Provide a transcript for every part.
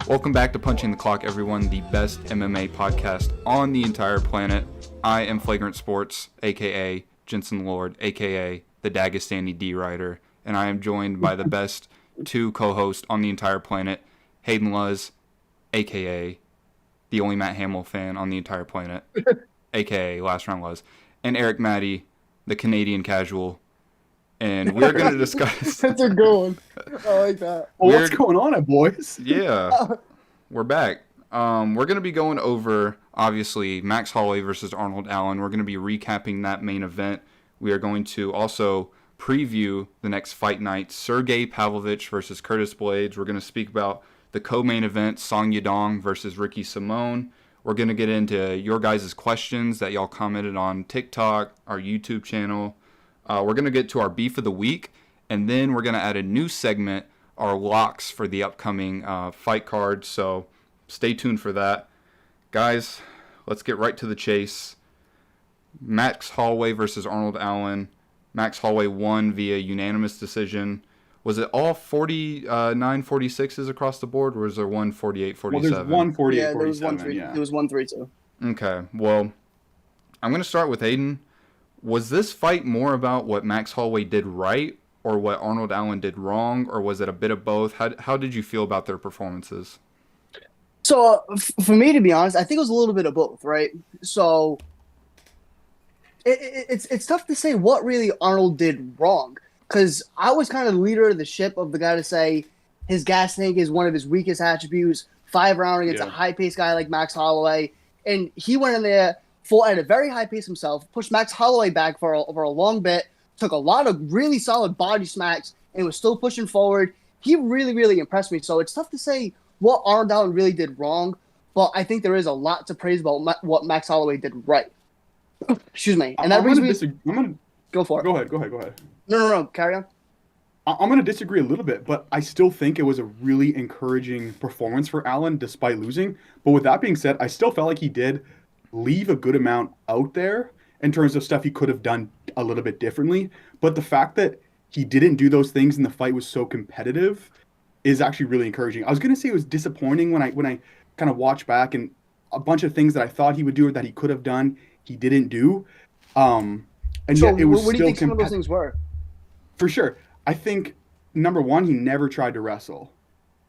Welcome back to Punching the Clock, everyone, the best MMA podcast on the entire planet. I am Flagrant Sports, a.k.a. Jensen Lord, a.k.a. the Dagestani D-Rider, and I am joined by the best two co-hosts on the entire planet, Hayden Luz, a.k.a. the only Matt Hamill fan on the entire planet, a.k.a. Last Round Luz, and Eric Matty, the Canadian casual. And we're going to discuss... That's a good one. I like that. Well, what's going on, boys? Yeah, we're back. We're going to be going over, obviously, Max Holloway versus Arnold Allen. We're going to be recapping that main event. We are going to also preview the next fight night, Sergey Pavlovich versus Curtis Blaydes. We're going to speak about the co-main event, Song Yadong versus Ricky Simone. We're going to get into your guys' questions that y'all commented on TikTok, our YouTube channel. We're going to get to our beef of the week, and then we're going to add a new segment, our locks for the upcoming fight card. So stay tuned for that. Guys, let's get right to the chase. Max Holloway versus Arnold Allen. Max Holloway won via unanimous decision. Was it all 49-46s across the board, or was there one 48-47? Well, there's one 48-47, yeah. There was one 3-2. Okay, well, I'm going to start with Aiden. Was this fight more about what Max Holloway did right or what Arnold Allen did wrong, or was it a bit of both? How did you feel about their performances? So, for me, to be honest, I think it was a little bit of both, right? So, it's tough to say what really Arnold did wrong, because I was kind of the leader of the ship of the guy to say his gas tank is one of his weakest attributes, 5-round against a high-paced guy like Max Holloway, and he went in there fought at a very high pace himself, pushed Max Holloway back for a long bit, took a lot of really solid body smacks, and was still pushing forward. He really, really impressed me. So it's tough to say what Arnold Allen really did wrong, but I think there is a lot to praise about what Max Holloway did right. Excuse me. And that brings me... Go for it. Go ahead. No. Carry on. I'm going to disagree a little bit, but I still think it was a really encouraging performance for Allen despite losing. But with that being said, I still felt like he did leave a good amount out there in terms of stuff he could have done a little bit differently. But the fact that he didn't do those things and the fight was so competitive is actually really encouraging. I was going to say it was disappointing when I kind of watched back, and a bunch of things that I thought he would do or that he could have done, he didn't do. And so yet it was what do you still think some of those things were? For sure. I think, number one, he never tried to wrestle.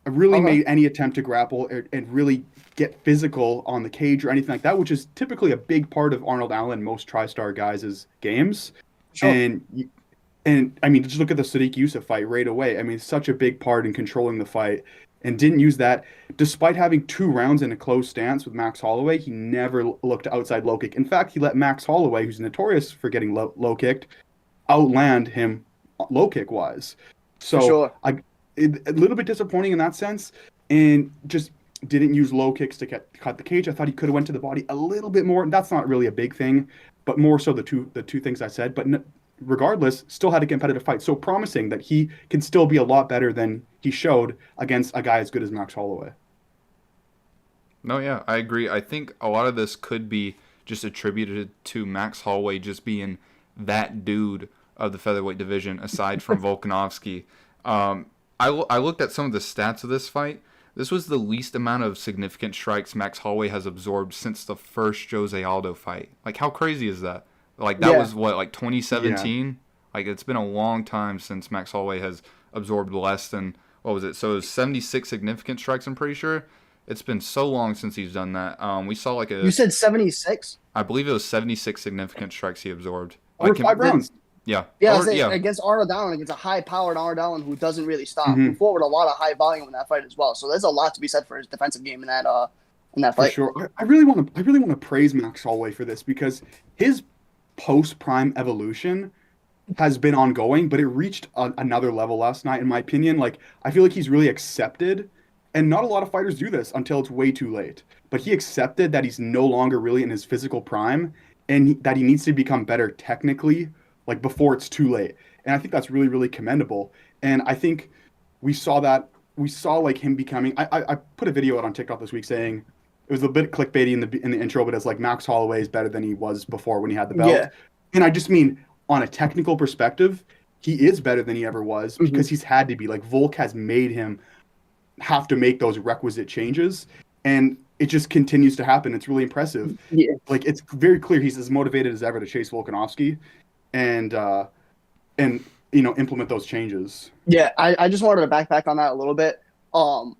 I really made any attempt to grapple and really get physical on the cage or anything like that, which is typically a big part of Arnold Allen, most TriStar guys' games. Sure. And I mean, just look at the Sadiq Youssef fight right away. I mean, such a big part in controlling the fight, and didn't use that. Despite having 2 rounds in a closed stance with Max Holloway, he never looked outside low kick. In fact, he let Max Holloway, who's notorious for getting low kicked, outland him low kick wise. So sure. A little bit disappointing in that sense, and just didn't use low kicks to cut the cage. I thought he could have went to the body a little bit more. That's not really a big thing, but more so the two things I said. But regardless, still had a competitive fight. So promising that he can still be a lot better than he showed against a guy as good as Max Holloway. No, yeah, I agree. I think a lot of this could be just attributed to Max Holloway just being that dude of the featherweight division, aside from Volkanovski. I looked at some of the stats of this fight. This was the least amount of significant strikes Max Holloway has absorbed since the first Jose Aldo fight. Like, how crazy is that? Like, that was, what, like 2017? Yeah. Like, it's been a long time since Max Holloway has absorbed less than, what was it? So it was 76 significant strikes, I'm pretty sure. It's been so long since he's done that. We saw like a... You said 76? I believe it was 76 significant strikes he absorbed. Over 5 rounds. Yeah. Against Arnold Allen, against a high-powered Arnold Allen who doesn't really stop. He fought with a lot of high volume in that fight as well. So there's a lot to be said for his defensive game in that fight. For sure. I really want to praise Max Holloway for this, because his post-prime evolution has been ongoing, but it reached another level last night, in my opinion. Like, I feel like he's really accepted, and not a lot of fighters do this until it's way too late. But he accepted that he's no longer really in his physical prime, and that he needs to become better technically, like, before it's too late. And I think that's really, really commendable. And I think we saw like him becoming, I put a video out on TikTok this week saying, it was a bit clickbaity in the intro, but it's like Max Holloway is better than he was before when he had the belt. Yeah. And I just mean, on a technical perspective, he is better than he ever was, because he's had to be. Like, Volk has made him have to make those requisite changes, and it just continues to happen. It's really impressive. Yeah. Like, it's very clear he's as motivated as ever to chase Volkanovski, and implement those changes. Yeah, I just wanted to backpack on that a little bit. A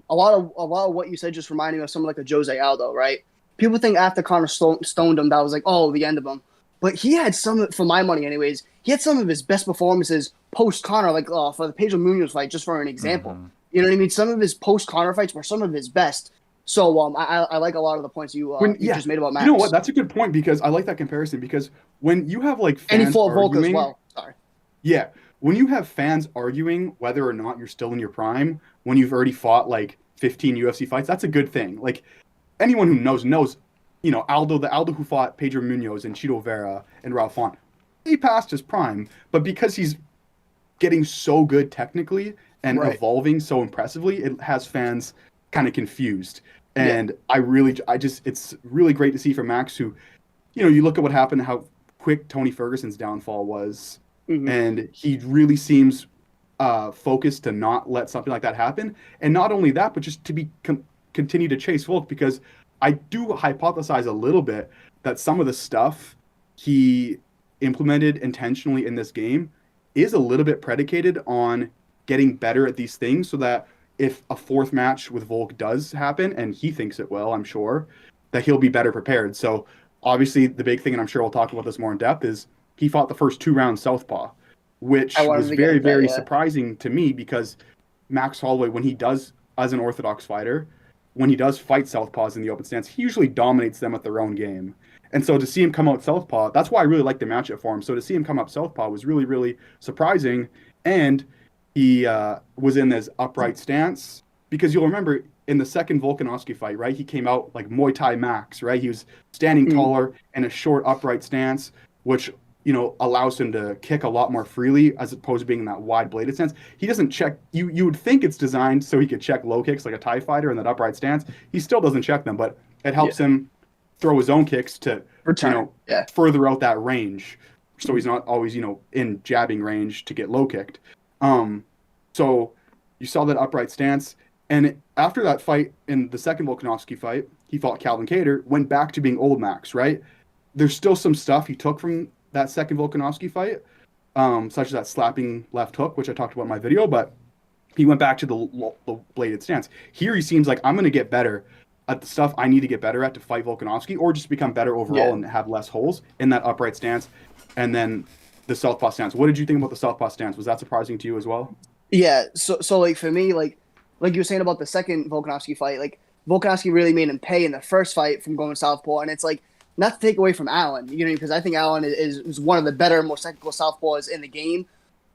lot of what you said just reminded me of someone like a Jose Aldo, right? People think after Conor stoned him, that was like, oh, the end of him. But he had some, for my money anyways, he had some of his best performances post-Conor, like for the Pedro Munoz fight, just for an example. Mm-hmm. You know what I mean? Some of his post-Conor fights were some of his best. So I like a lot of the points you just made about Max. You know what? That's a good point, because I like that comparison, because when you have like fans and he fought Volk as well. Sorry. Yeah. When you have fans arguing whether or not you're still in your prime when you've already fought like 15 UFC fights, that's a good thing. Like, anyone who knows, the Aldo who fought Pedro Munoz and Chito Vera and Ralph Font, he passed his prime, but because he's getting so good technically and evolving so impressively, it has fans kind of confused. And it's really great to see from Max, who, you look at what happened, how quick Tony Ferguson's downfall was. Mm-hmm. And he really seems focused to not let something like that happen. And not only that, but just to continue to chase Volk, because I do hypothesize a little bit that some of the stuff he implemented intentionally in this game is a little bit predicated on getting better at these things, so that if a fourth match with Volk does happen, and he thinks it will, I'm sure, that he'll be better prepared. So obviously the big thing, and I'm sure we'll talk about this more in depth, is he fought the first 2 rounds southpaw, which was very, very surprising to me, because Max Holloway, when he does, as an orthodox fighter, when he does fight southpaws in the open stance, he usually dominates them at their own game. And so to see him come out southpaw, that's why I really like the matchup for him. So to see him come up southpaw was really, really surprising. And he was in this upright stance, because you'll remember in the second Volkanovski fight, right, he came out like Muay Thai Max, right? He was standing taller in a short upright stance, which allows him to kick a lot more freely, as opposed to being in that wide bladed stance. He doesn't check. You would think it's designed so he could check low kicks like a Thai fighter in that upright stance. He still doesn't check them, but it helps him throw his own kicks to further out that range, so he's not always in jabbing range to get low kicked. So you saw that upright stance, and after that fight, in the second Volkanovski fight, he fought Calvin Kattar, went back to being old Max, right? There's still some stuff he took from that second Volkanovski fight, such as that slapping left hook, which I talked about in my video, but he went back to the bladed stance. Here he seems like, I'm going to get better at the stuff I need to get better at to fight Volkanovski, or just become better overall and have less holes in that upright stance. And then the southpaw stance. What did you think about the southpaw stance? Was that surprising to you as well? Yeah, so like for me, like you were saying about the second Volkanovski fight, like Volkanovski really made him pay in the first fight from going southpaw, and it's like, not to take away from Allen, because I think Allen is one of the better, most technical southpaws in the game,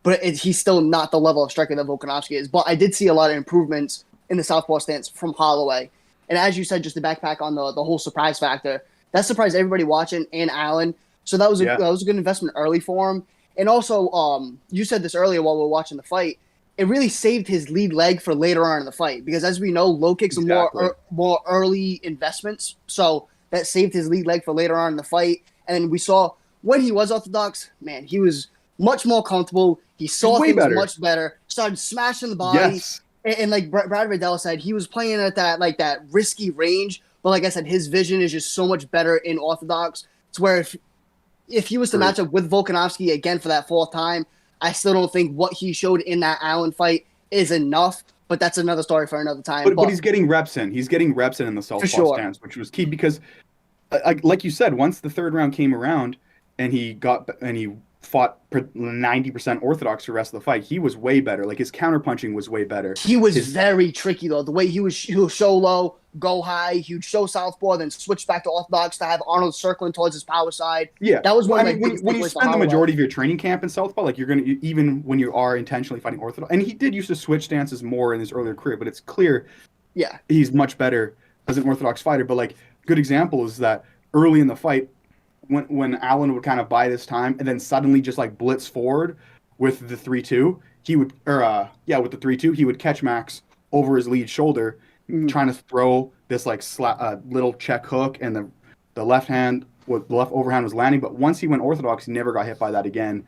but he's still not the level of striker that Volkanovski is. But I did see a lot of improvements in the southpaw stance from Holloway. And as you said, just to backpack on the whole surprise factor, that surprised everybody watching, and Allen. So that was a good investment early for him. And also, you said this earlier while we were watching the fight, it really saved his lead leg for later on in the fight, because as we know, low kicks are more early investments. So that saved his lead leg for later on in the fight. And then we saw when he was orthodox, man, he was much more comfortable. He saw things much better, started smashing the body. Yes. And like Brad Riddell said, he was playing at that risky range. But like I said, his vision is just so much better in orthodox. It's where if he was to match up with Volkanovski again for that 4th time, I still don't think what he showed in that Allen fight is enough. But that's another story for another time. But he's getting reps in. He's getting reps in the southpaw stance, which was key, because, like you said, once the 3rd round came around and he fought 90% orthodox for the rest of the fight, he was way better. Like, his counterpunching was way better. He was very tricky, though. The way he'll show low, go high, he would show southpaw, then switch back to orthodox to have Arnold circling towards his power side. Yeah, that was one. When you spend the majority of your training camp in southpaw, like, you're gonna, even when you are intentionally fighting orthodox, and he did used to switch stances more in his earlier career, but it's clear, he's much better as an orthodox fighter. But like, good example is that early in the fight, when Allen would kind of buy this time and then suddenly just like blitz forward with the 3-2, he would, with the 3-2, he would catch Max over his lead shoulder, trying to throw this like little check hook, and the left overhand was landing. But once he went orthodox, he never got hit by that again,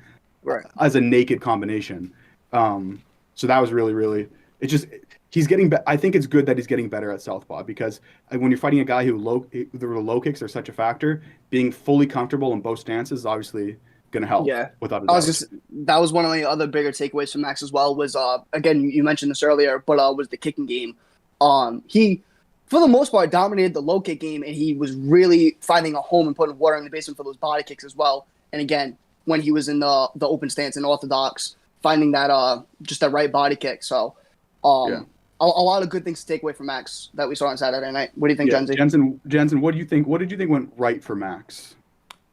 as a naked combination. So that was really, really, he's getting I think it's good that he's getting better at southpaw because when you're fighting a guy the low kicks are such a factor, being fully comfortable in both stances is obviously going to help Yeah, without a I was doubt. just that was one of the other bigger takeaways from Max as well. Was again you mentioned this earlier, but was the kicking game. He for the most part dominated the low kick game, and he was really finding a home and putting water in the basement for those body kicks as well. And again, when he was in the open stance and orthodox, finding that just that right body kick. So a lot of good things to take away from Max that we saw on Saturday night. What do you think, Jensen, what do you think? What did you think went right for Max?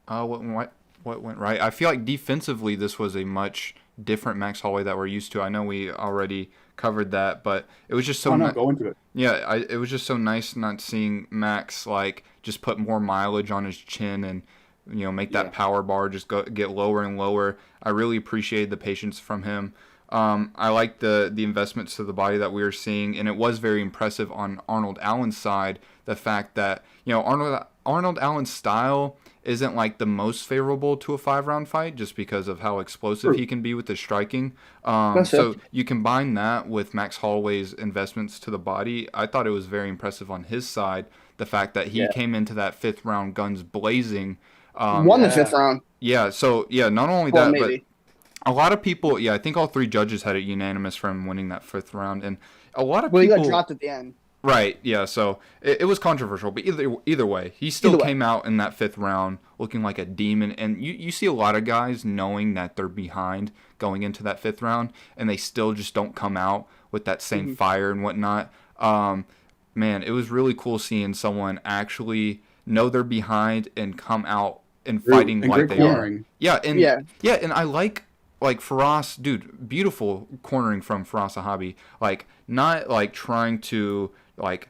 What went right? I feel like defensively, this was a much different Max Holloway that we're used to. I know we already covered that, but it was just so. Go into it. Yeah, it was just so nice not seeing Max like just put more mileage on his chin and make that power bar just get lower and lower. I really appreciated the patience from him. I like the investments to the body that we were seeing, and it was very impressive on Arnold Allen's side. The fact that Arnold Allen's style isn't like the most favorable to a 5-round fight, just because of how explosive he can be with his striking. So you combine that with Max Holloway's investments to the body. I thought it was very impressive on his side. The fact that he came into that 5th round guns blazing. Won the 5th round. Yeah. So not only that, but a lot of people, I think all 3 judges had it unanimous for him winning that 5th round, and a lot of people. Well, he got dropped at the end. Right, yeah, so it was controversial, but either way, he still came out in that 5th round looking like a demon, and you see a lot of guys knowing that they're behind going into that 5th round, and they still just don't come out with that same fire and whatnot. Man, it was really cool seeing someone actually know they're behind and come out and fighting like they are. Yeah, and I like Firas, dude, beautiful cornering from Firas Zahabi. Like, not like trying to like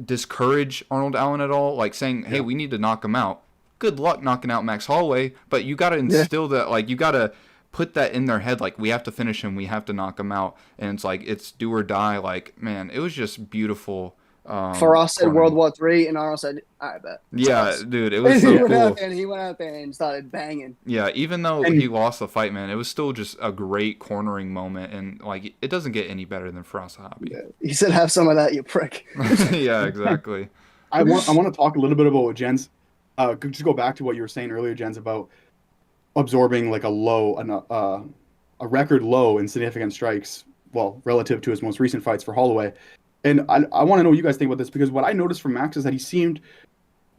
discourage Arnold Allen at all, like saying, hey, we need to knock him out. Good luck knocking out Max Holloway, but you got to instill that, like, you got to put that in their head, like, we have to finish him, we have to knock him out, and it's like, it's do or die. Like, man, it was just beautiful. Firas said World War III, and Arnold said, I bet. Yeah, dude, it was so cool. He went out there and started banging. Yeah, even though he lost the fight, man, it was still just a great cornering moment, and like it doesn't get any better than Firas Zahabi. Yeah. He said, "Have some of that, you prick." Yeah, exactly. I want to talk a little bit about what Jens. Just go back to what you were saying earlier, Jens, about absorbing like a record low in significant strikes, well, relative to his most recent fights for Holloway. And I want to know what you guys think about this, because what I noticed from Max is that he seemed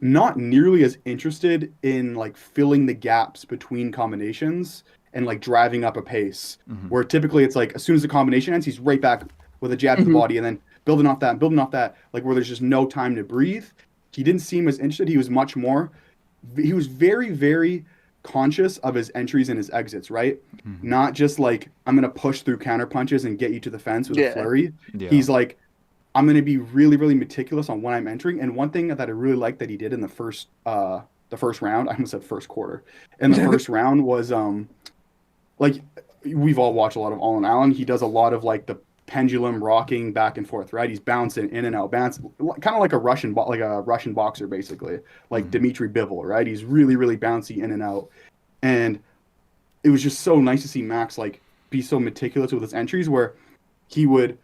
not nearly as interested in like filling the gaps between combinations and like driving up a pace, where typically it's like as soon as the combination ends, he's right back with a jab to the body and then building off that, like where there's just no time to breathe. He didn't seem as interested. He was very, very conscious of his entries and his exits, right? Not just like, I'm going to push through counter punches and get you to the fence with a flurry. Yeah. He's like, I'm going to be really, really meticulous on when I'm entering. And one thing that I really liked that he did in the first round, I almost said first quarter, in the first round was, like, we've all watched a lot of Arnold Allen. He does a lot of like the pendulum rocking back and forth, right? He's bouncing in and out, kind of like a Russian boxer, basically, like Dmitry Bivol, right? He's really, really bouncy in and out. And it was just so nice to see Max like be so meticulous with his entries, where he would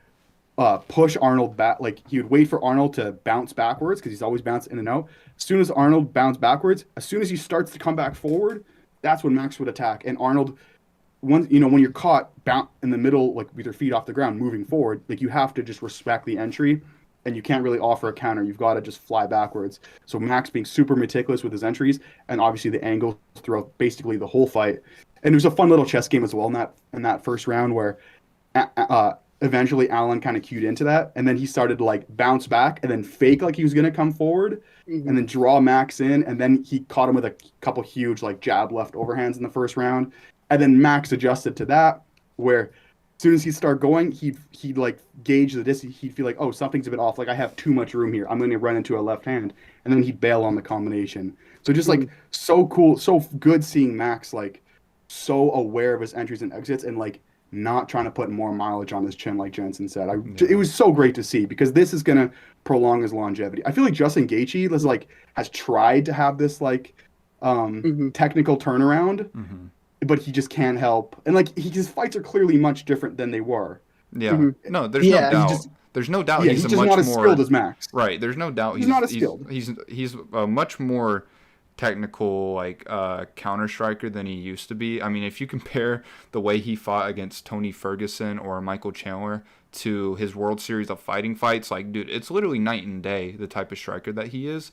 push Arnold back. Like, he would wait for Arnold to bounce backwards, because he's always bouncing in and out. As soon as Arnold bounced backwards, as soon as he starts to come back forward, that's when Max would attack. And Arnold, when you're caught in the middle, like with your feet off the ground, moving forward, like, you have to just respect the entry, and you can't really offer a counter. You've got to just fly backwards. So Max being super meticulous with his entries, and obviously the angles throughout basically the whole fight. And it was a fun little chess game as well in that first round, where eventually Allen kind of cued into that, and then he started to like bounce back and then fake like he was going to come forward, and then draw Max in, and then he caught him with a couple huge like jab left overhands in the first round, and then Max adjusted to that, where as soon as he'd start going, he'd like gauge the distance. He'd feel like, oh, something's a bit off, like I have too much room here, I'm going to run into a left hand, and then he'd bail on the combination. So just like so cool, so good seeing Max like so aware of his entries and exits, and like not trying to put more mileage on his chin, like Jensen said. It was so great to see, because this is going to prolong his longevity. I feel like Justin Gaethje has tried to have this like technical turnaround, but he just can't help. And like his fights are clearly much different than they were. Yeah. Mhm. No, there's no Yeah. doubt. There's no doubt He's he's a just much not as more skilled as Max. right. There's no doubt He's not as skilled. he's a much more technical like counter striker than he used to be. I mean, if you compare the way he fought against Tony Ferguson or Michael Chandler to his World Series of Fighting fights, like dude, it's literally night and day the type of striker that he is.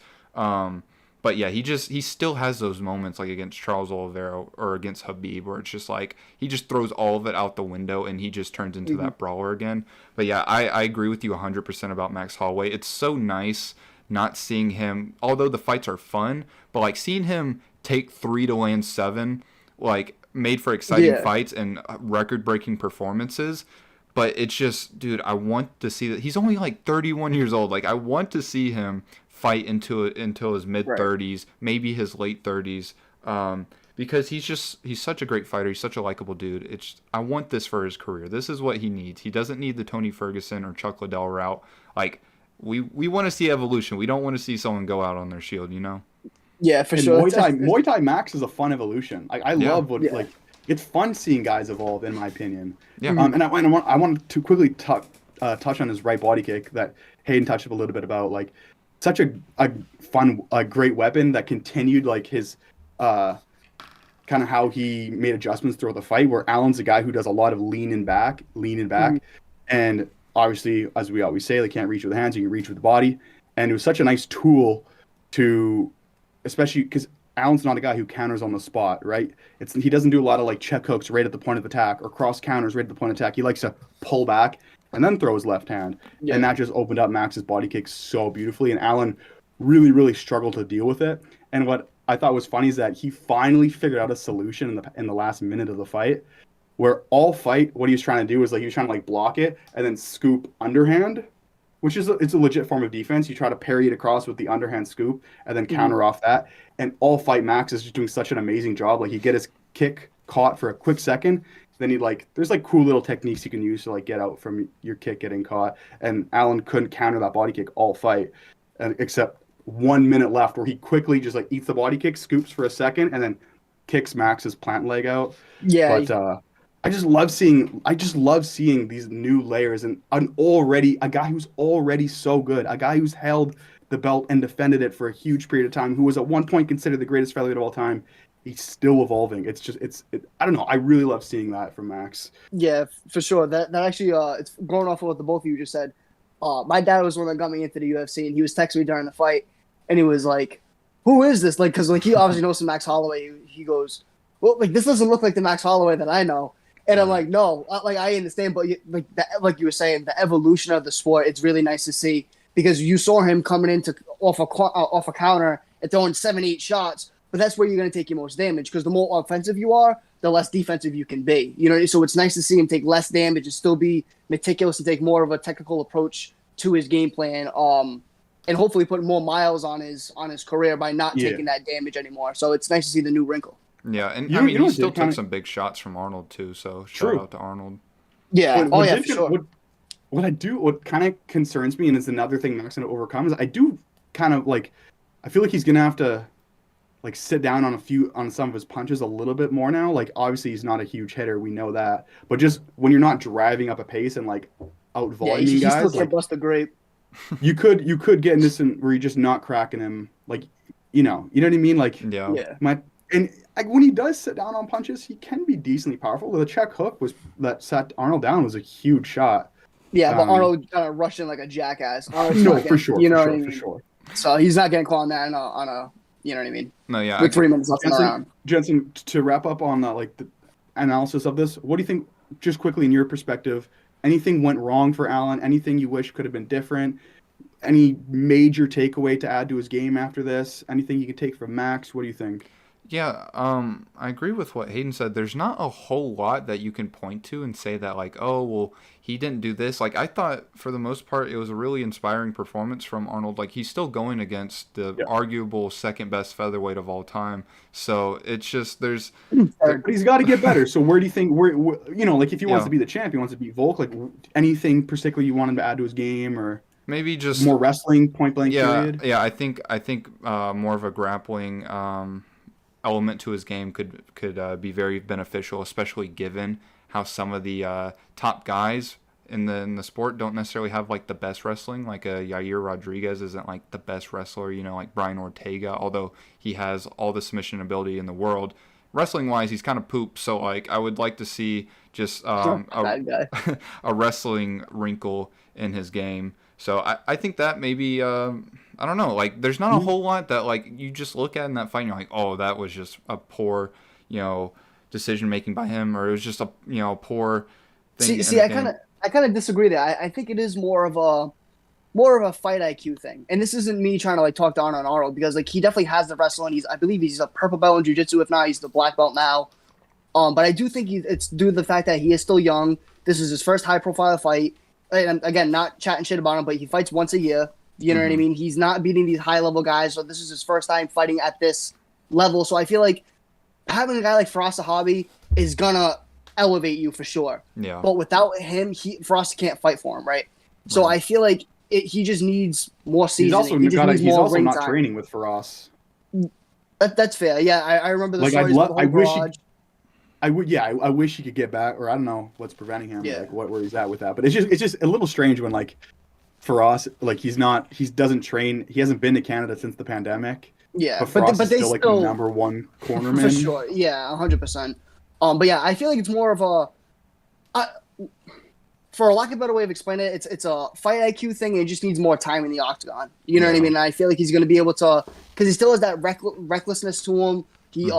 But yeah, he still has those moments like against Charles Oliveira or against Habib where it's just like he just throws all of it out the window and he just turns into that brawler again. But yeah, I agree with you 100% about Max Holloway. It's so nice not seeing him, although the fights are fun, but like seeing him take 3 to land 7, like made for exciting fights and record-breaking performances. But it's just, dude, I want to see that. He's only like 31 years old. Like I want to see him fight until his mid 30s, maybe his late 30s, because he's such a great fighter. He's such a likable dude. I want this for his career. This is what he needs. He doesn't need the Tony Ferguson or Chuck Liddell route. Like we want to see evolution. We don't want to see someone go out on their shield, you know? Yeah, for And sure. Muay Thai Max is a fun evolution. I love what like it's fun seeing guys evolve, in my opinion. Yeah. And I want to quickly touch on his right body kick that Hayden touched up a little bit about. Like such a fun, great weapon that continued like his kind of how he made adjustments throughout the fight. Where Allen's a guy who does a lot of leaning back, and obviously, as we always say, they can't reach with the hands, you can reach with the body. And it was such a nice tool to, especially because Allen's not a guy who counters on the spot, right? He doesn't do a lot of like check hooks right at the point of attack or cross counters right at the point of attack. He likes to pull back and then throw his left hand. Yeah. And that just opened up Max's body kick so beautifully. And Allen really, really struggled to deal with it. And what I thought was funny is that he finally figured out a solution in the last minute of the fight, where all fight, what he was trying to do was like he was trying to like block it and then scoop underhand, which is it's a legit form of defense. You try to parry it across with the underhand scoop and then counter off that. And all fight Max is just doing such an amazing job. Like he get his kick caught for a quick second. Then there's like cool little techniques you can use to like get out from your kick getting caught. And Allen couldn't counter that body kick all fight, except 1 minute left where he quickly just like eats the body kick, scoops for a second, and then kicks Max's plant leg out. Yeah. But I just love seeing these new layers and a guy who's already so good, a guy who's held the belt and defended it for a huge period of time, who was at one point considered the greatest featherweight of all time. He's still evolving. I don't know. I really love seeing that from Max. Yeah, for sure. That actually, it's going off of what the both of you just said. My dad was the one that got me into the UFC, and he was texting me during the fight, and he was like, "Who is this?" Like, because like he obviously knows some Max Holloway. He goes, "Well, like this doesn't look like the Max Holloway that I know." And I'm like, "No, like I understand, but like you were saying, the evolution of the sport. It's really nice to see because you saw him coming into off a counter and throwing 7-8 shots." But that's where you're going to take your most damage because the more offensive you are, the less defensive you can be. You know, so it's nice to see him take less damage and still be meticulous and take more of a technical approach to his game plan. And hopefully put more miles on his career by not taking that damage anymore. So it's nice to see the new wrinkle. Yeah, and he still took some big shots from Arnold too. So shout out to Arnold. Yeah. For sure. What kind of concerns me, and it's another thing Max going to overcome, is I do kind of like, I feel like he's going to have to like sit down on some of his punches a little bit more now. Like obviously he's not a huge hitter, we know that, but just when you're not driving up a pace and like out voluming guys, still can't bust a grape. you could get in this where you're just not cracking him, like you know what I mean, like when he does sit down on punches, he can be decently powerful. The check hook that set Arnold down was a huge shot. Yeah, but Arnold kind of rushed in like a jackass. For sure. So he's not getting caught on that on a. You know what I mean? No, yeah. With 3 minutes left around. Jensen, to wrap up on like the analysis of this, what do you think, just quickly in your perspective, anything went wrong for Allen? Anything you wish could have been different? Any major takeaway to add to his game after this? Anything you could take from Max? What do you think? Yeah, I agree with what Hayden said. There's not a whole lot that you can point to and say that like, oh, well, he didn't do this. Like, I thought for the most part it was a really inspiring performance from Arnold. Like, he's still going against the arguable second best featherweight of all time. So it's just but he's got to get better. So where do you think like if he wants to be the champ, he wants to beat Volk, like anything particularly you want him to add to his game, or maybe just more wrestling, point blank period? Yeah, I think more of a grappling element to his game could be very beneficial, especially given how some of the top guys in the sport don't necessarily have like the best wrestling. Like a Yair Rodriguez isn't like the best wrestler, like Brian Ortega, although he has all the submission ability in the world. Wrestling wise, he's kind of poop. So like I would like to see just bad guy. a wrestling wrinkle in his game. So I think that maybe I don't know, like there's not a whole lot that like you just look at in that fight and you're like, oh, that was just a poor, decision making by him, or it was just a poor thing. See, I kind of disagree there. I think it is more of a fight IQ thing. And this isn't me trying to like talk down on Arnold, because like he definitely has the wrestling. I believe he's a purple belt in jiu-jitsu. If not, he's the black belt now. But I do think it's due to the fact that he is still young. This is his first high profile fight. And again, not chatting shit about him, but he fights once a year. You know what I mean? He's not beating these high level guys. So this is his first time fighting at this level. So I feel like having a guy like Firas Zahabi is gonna elevate you for sure. Yeah. But without him, Firas can't fight for him, right? So I feel like he just needs more seasoning. He's also not training with Firas. That's fair. Yeah, I remember the stories. I wish he could get back, or I don't know what's preventing him. Yeah. Like where he's at with that. But it's just a little strange when like Firas, like he doesn't train. He hasn't been to Canada since the pandemic. Yeah, but Firas is still like the number one cornerman. For sure. Yeah, 100%. But yeah, I feel like it's more of for a lack of a better way of explaining it, it's a fight IQ thing, and it just needs more time in the octagon. You know what I mean? And I feel like he's going to be able to, because he still has that recklessness to him. He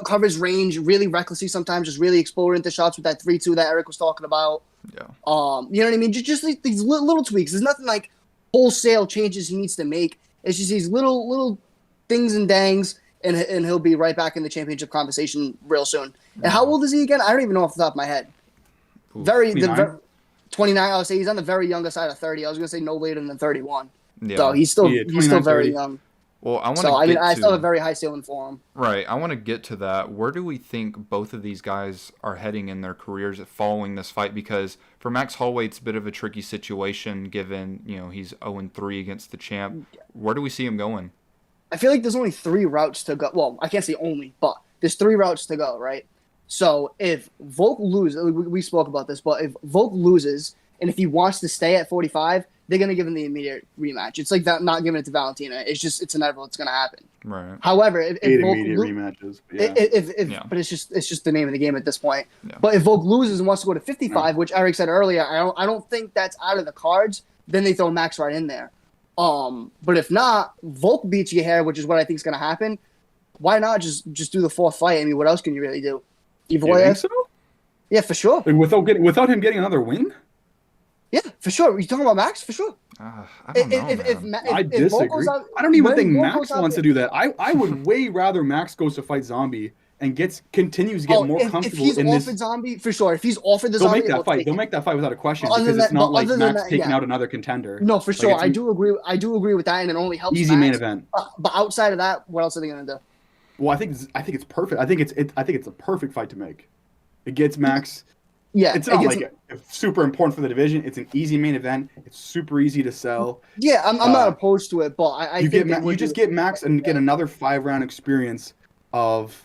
covers range really recklessly sometimes, just really exploding into shots with that 3-2 that Eric was talking about. Yeah. You know what I mean? Just these little tweaks. There's nothing like wholesale changes he needs to make. It's just these little things and dangs, and he'll be right back in the championship conversation real soon. And how old is he again? I don't even know off the top of my head. 29. I would say he's on the very younger side of 30. I was gonna say no later than 31. Yeah. So he's still very young. Well, I still have a very high ceiling for him. Right. I want to get to that. Where do we think both of these guys are heading in their careers following this fight? Because for Max Holloway, it's a bit of a tricky situation given, he's 0-3 against the champ. Where do we see him going? I feel like there's only 3 routes to go. Well, I can't say only, but there's 3 routes to go, right? So if Volk loses, we spoke about this, but if Volk loses, and if he wants to stay at 45, they're going to give him the immediate rematch. It's like that, not giving it to Valentina. It's inevitable. It's going to happen. Right. However, if Volk rematches, but it's just the name of the game at this point. Yeah. But if Volk loses and wants to go to 55, which Eric said earlier, I don't think that's out of the cards. Then they throw Max right in there. But if not, Volk beats Yair, which is what I think is going to happen. Why not just do the 4th fight? I mean, what else can you really do? You think so? Yeah, for sure. Like without him getting another win? Yeah, for sure. Are you talking about Max? For sure. I don't know. I disagree. I don't even think Max wants to do that. I would way rather Max goes to fight Zombie and continues to get more comfortable in this. If he's offered Zombie, for sure. If he's offered the Zombie, they'll make that fight without a question, because it's not like Max taking out another contender. No, for sure. I do agree with that, and it only helps easy Max. Main event. But outside of that, what else are they going to do? Well, I think it's perfect. I think it's a perfect fight to make. It gets Max. Yeah, it's not like super important for the division. It's an easy main event. It's super easy to sell. Yeah, I'm not opposed to it, but I think you just get Max and get another 5-round experience of,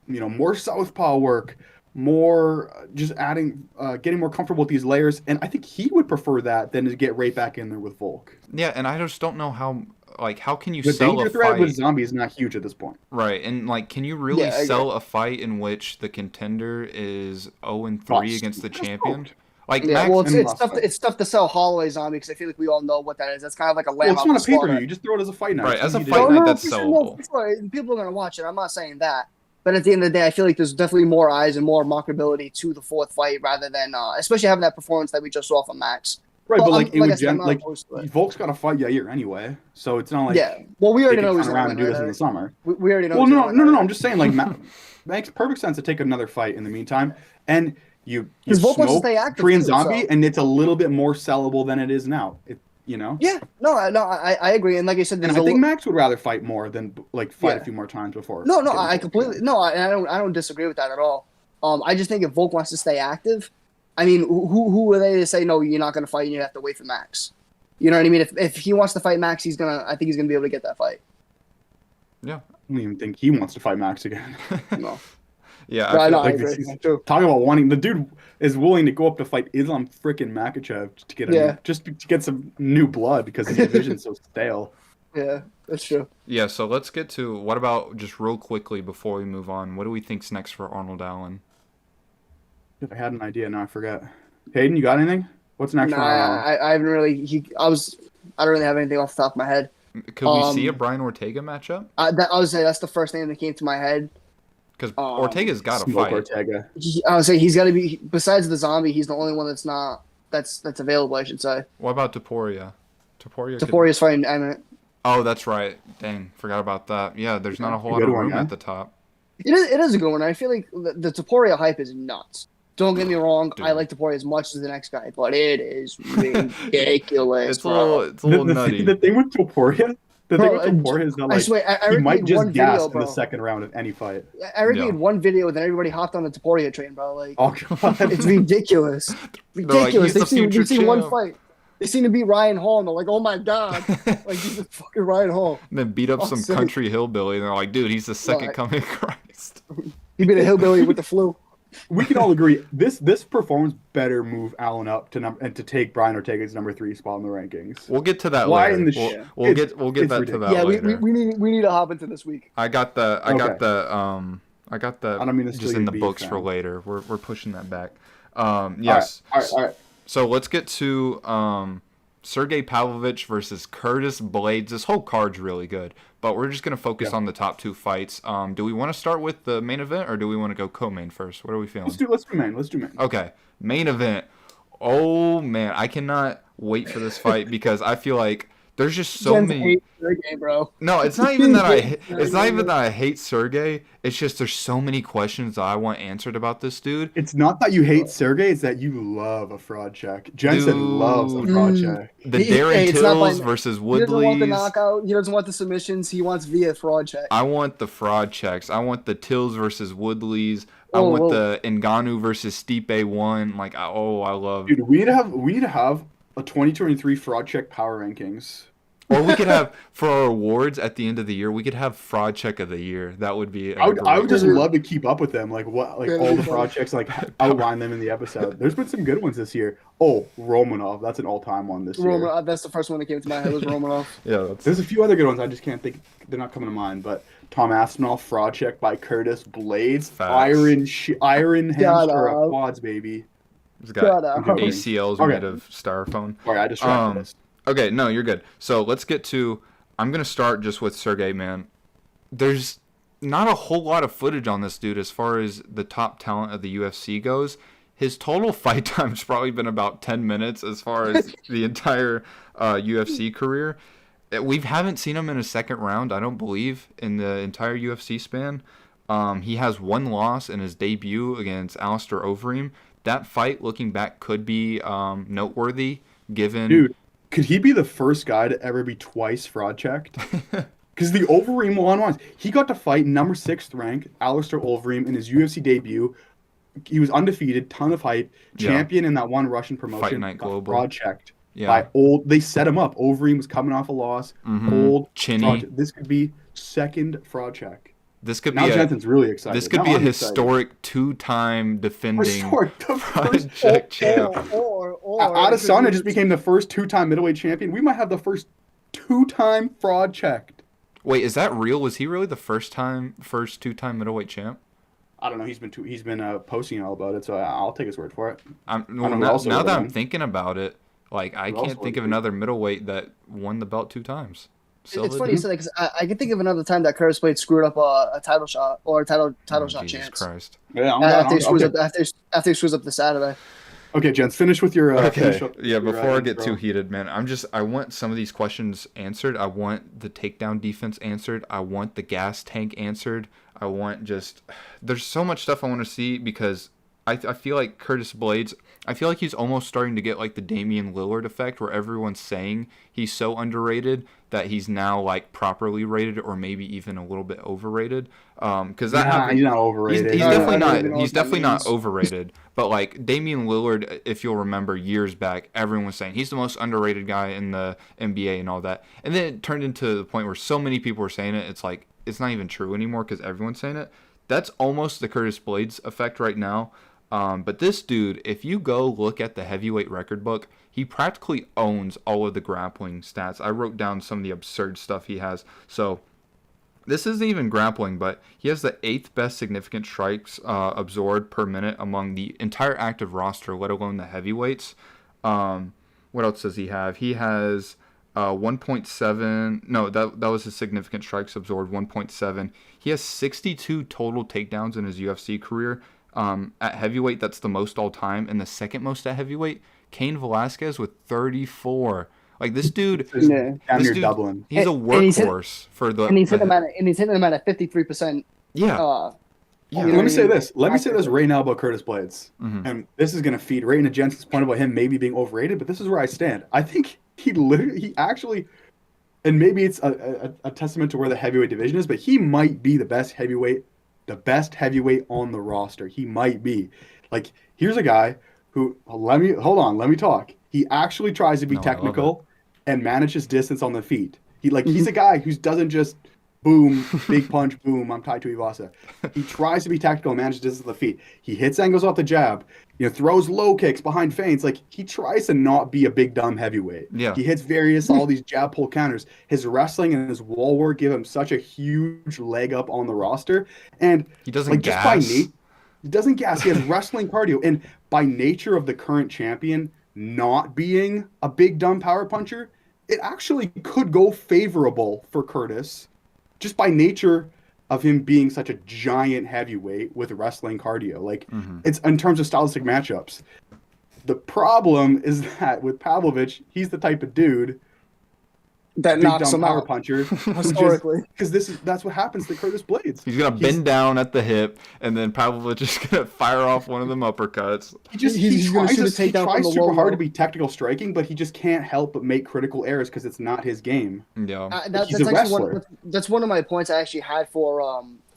more southpaw work, more just adding, getting more comfortable with these layers, and I think he would prefer that than to get right back in there with Volk. Yeah, and I just don't know how can you the sell danger a threat fight with Zombie is not huge at this point. Right, and can you really sell a fight in which the contender is 0-3 against the champion? Max, well, it's tough to sell Holloway Zombie, because I feel like we all know what that is. That's kind of like a lamb. Well, it's not a pay-per-view. You just throw it as a fight night. Right, as a fight night, that's sellable. People are going to watch it. I'm not saying that. But at the end of the day, I feel like there's definitely more eyes and more marketability to the 4th fight, rather than especially having that performance that we just saw from Max. Right, but Volk's got to fight Yair anyway, so it's not like we already know he's around and do this in the summer. We already know. Well, no. I'm just saying, makes perfect sense to take another fight in the meantime, and you smoke Korean Zombie, and it's a little bit more sellable than it is now. Yeah, I agree, and like I said, I think Max would rather fight more than fight a few more times before. I don't disagree with that at all. I just think if Volk wants to stay active. I mean, who are they to say, no, you're not going to fight and you have to wait for Max? You know what I mean? If he wants to fight Max, I think he's going to be able to get that fight. Yeah. I don't even think he wants to fight Max again. No. Yeah, No, I I know, feel I Like agree. he's True. talking about wanting the dude is willing to go up to fight Islam freaking Makhachev to get a Yeah. new, just to get some new blood because his division's so stale. Yeah, that's true. yeah. So let's get to what about just real quickly before we move on. What do we think's next for Arnold Allen? If I had an idea, now I forget. Hayden, you got anything? What's next Nah, for Arnold Allen? I haven't really. I don't really have anything off the top of my head. Could we see a Um, Brian Ortega matchup? I would say that's the first name that came to my head. Because Um, Ortega's got to Smoke fight. Ortega. I would say he's got to be. Besides the zombie, he's the only one that's not. That's available. I should say. What about Topuria? Topuria. Taporia's fighting Emmett. Oh, that's right. Dang, forgot about that. Yeah, there's not a whole lot Good of one, room yeah. at the top. It is a good one. I feel like the Taporia hype is nuts. Don't get me wrong. Dude. I like Taporia as much as the next guy, but it is ridiculous, It's a little, bro. it's a little nutty. The thing with Topuria, Bro, is that I like swear, he Eric might made just one gas video, in bro. the second round of any fight. Eric Yeah. made one video, then everybody hopped on the Taporia train, bro. Like, Oh god, it's ridiculous. like, Ridiculous. "He's the future They've seen one champ." fight. They seem to beat Ryan Hall, and they're like, "Oh my god!" Like he's a fucking Ryan Hall. And then beat up Oh, some sick. country hillbilly, and they're like, "Dude, he's the second Right. coming of Christ." He beat a hillbilly with the flu. we can all agree this performance better move Allen up to take Brian Ortega's number 3 spot in the rankings. We'll get to that Why later. in the we'll, shit? we'll It's- get it's that to ridiculous. that Yeah, later. we need to hop into this week. I got the Okay. I got the I don't mean to steal just your in the beef, books for fam. later. We're pushing that back. Yes. All right. So let's get to Sergey Pavlovich versus Curtis Blaydes. This whole card's really good, but we're just gonna focus Yeah. on the top 2 fights. Do we want to start with the main event, or do we want to go co-main first? What are we feeling? Let's do main. Okay, main event. Oh man, I cannot wait for this fight because I feel like there's just so Jen's many. hate Sergey, bro. No, it's not even that it's not even that I hate Sergey. It's just there's so many questions that I want answered about this dude. It's not that you hate Sergey, it's that you love a fraud check. Jensen loves a fraud check. The Hey, Darren it's not Tills by- versus He doesn't want the Woodleys. knockout. He doesn't want the submissions. He wants via fraud check. I want the fraud checks. I want the Tills versus Woodleys. I Whoa, want whoa. the Ngannou versus Stipe 1. Like, I love. Dude, we'd have a 2023 fraud check power rankings. Or we could have, for our awards at the end of the year, we could have fraud check of the year. That would be. I would just great- love to keep up with them, like what, like Yeah, all that'd the be fraud checks, like outline them in the episode. There's been some good ones this year. Oh, Romanov, that's an all-time one this year. Romanov, that's the first one that came to my head was Romanov. Yeah, that's. There's a few other good ones. I just can't think. They're not coming to mind. But Tom Aspinall fraud check by Curtis Blaydes. Facts. Iron Shut hamster up. quads, baby. He's Shut got up. ACLs Okay. made of styrofoam. All right, I distracted us. Okay, no, you're good. So let's get to. I'm gonna start just with Sergey, man. There's not a whole lot of footage on this dude as far as the top talent of the UFC goes. His total fight time's probably been about 10 minutes as far as the entire UFC career. We haven't seen him in a second round, I don't believe, in the entire UFC span. He has one loss in his debut against Alistair Overeem. That fight, looking back, could be noteworthy given. Dude, could he be the first guy to ever be twice fraud checked? Because the Overeem one was he got to fight number 6th rank Alistair Overeem in his UFC debut. He was undefeated, ton of hype, Yeah. champion in that one Russian promotion. Fight Night got Global. fraud checked Yeah. by old. They set him up. Overeem was coming off a loss. Mhm. Old Chinny. fraud- This could be second fraud check. This could Now be Jensen's really excited. this could Now be a I'm excited. historic 2-time defending Historic. The fraud first, check champ. Adesanya just became the first 2-time middleweight champion. We might have the first 2-time fraud checked. Wait, is that real? Was he really the first 2-time middleweight champ? I don't know. He's been posting all about it, so I'll take his word for it. Well, know who now, else it now would've that I'm been. thinking about it, like I Who else can't think would of it be? another middleweight that won the belt 2 times. Silva It's funny did? you said that 'cause I can think of another time that Curtis Blade screwed up a title shot or a title Oh, shot Jesus chance. Christ. Yeah, After he screws okay. up after he screws up the Saturday. Okay, Jens, finish with your. Okay. finish up Yeah, your, before I get intro. too heated, man, I want some of these questions answered. I want the takedown defense answered. I want the gas tank answered. I want there's so much stuff I want to see because I feel like Curtis Blaydes, I feel like he's almost starting to get like the Damian Lillard effect where everyone's saying he's so underrated that he's now like properly rated or maybe even a little bit overrated. Because that happens. He's not overrated. He's I definitely don't not. even know He's what that definitely not means. overrated. But like Damian Lillard, if you'll remember years back, everyone was saying he's the most underrated guy in the NBA and all that. And then it turned into the point where so many people were saying it. It's like it's not even true anymore because everyone's saying it. That's almost the Curtis Blaydes effect right now. But this dude, if you go look at the heavyweight record book, he practically owns all of the grappling stats. I wrote down some of the absurd stuff he has. So this isn't even grappling, but he has the 8th best significant strikes absorbed per minute among the entire active roster, let alone the heavyweights. What else does he have? He has 1.7. No, that was his significant strikes absorbed, 1.7. He has 62 total takedowns in his UFC career. At heavyweight, that's the most all time, and the second most at heavyweight, Cain Velasquez with 34. Like this dude, Dublin. He's a workhorse for the. And he's hitting them at a 53%. Yeah. Yeah. Let me say this. Right now about Curtis Blaydes, and this is going to feed right into Jensen's point about him maybe being overrated. But this is where I stand. I think he actually, and maybe it's a testament to where the heavyweight division is, but he might be the best heavyweight on the roster. He might be. Like, here's a guy who let me talk. He actually tries to be technical and manages distance on the feet. He's a guy who doesn't just boom, big punch, boom, I'm tied to Ivasa. He tries to be tactical and manages distance on the feet. He hits angles off the jab, throws low kicks behind feints. Like, he tries to not be a big dumb heavyweight. Yeah. He hits all these jab pull counters. His wrestling and his wall work give him such a huge leg up on the roster. And he doesn't gas. He doesn't gas. He has wrestling cardio. And by nature of the current champion not being a big dumb power puncher, it actually could go favorable for Curtis just by nature of him being such a giant heavyweight with wrestling cardio. Like, it's in terms of stylistic matchups. The problem is that with Pavlovich, he's the type of dude that knocks him power out puncher historically. Because that's what happens to Curtis Blaydes. He's gonna bend down at the hip, and then Pavlovich is gonna fire off one of them uppercuts. He tries super hard to be technical striking, but he just can't help but make critical errors because it's not his game. Yeah, he's a wrestler. That's one of my points I actually had for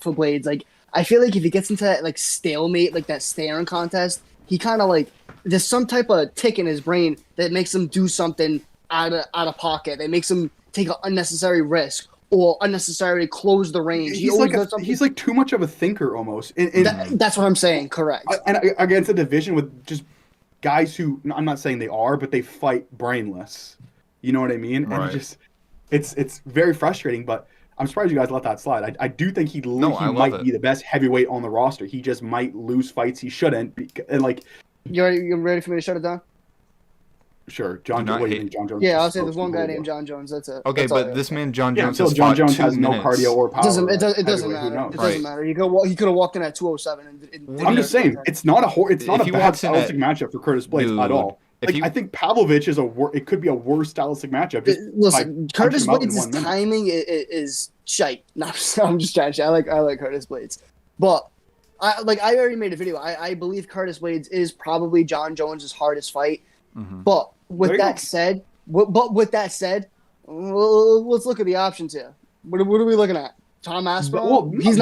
Blaydes. Like, I feel like if he gets into that like stalemate, like that staring contest, he kind of like there's some type of tick in his brain that makes him do something out of pocket. That makes him take an unnecessary risk or unnecessarily close the range. He's like too much of a thinker almost. That's what I'm saying. Correct. And against a division with just guys who, I'm not saying they are, but they fight brainless. You know what I mean? Right. And it's very frustrating. But I'm surprised you guys let that slide. I do think he might be the best heavyweight on the roster. He just might lose fights he shouldn't. And like, you ready for me to shut it down? Sure, John Jones. Yeah, I'll say there's one guy named John Jones. That's it. Okay, that's but this man John Jones has no cardio or power. It doesn't matter. It doesn't matter. He could have walked in at 207. I'm just saying, it's not a bad stylistic matchup for Curtis Blaydes at all. I think Pavlovich it could be a worse stylistic matchup. Listen, Curtis Blaydes' timing is shite. No, I'm just trying to. I like Curtis Blaydes, but I already made a video. I believe Curtis Blaydes is probably John Jones' hardest fight. But with that said, let's look at the options here. What are we looking at? Tom Aspinall? He's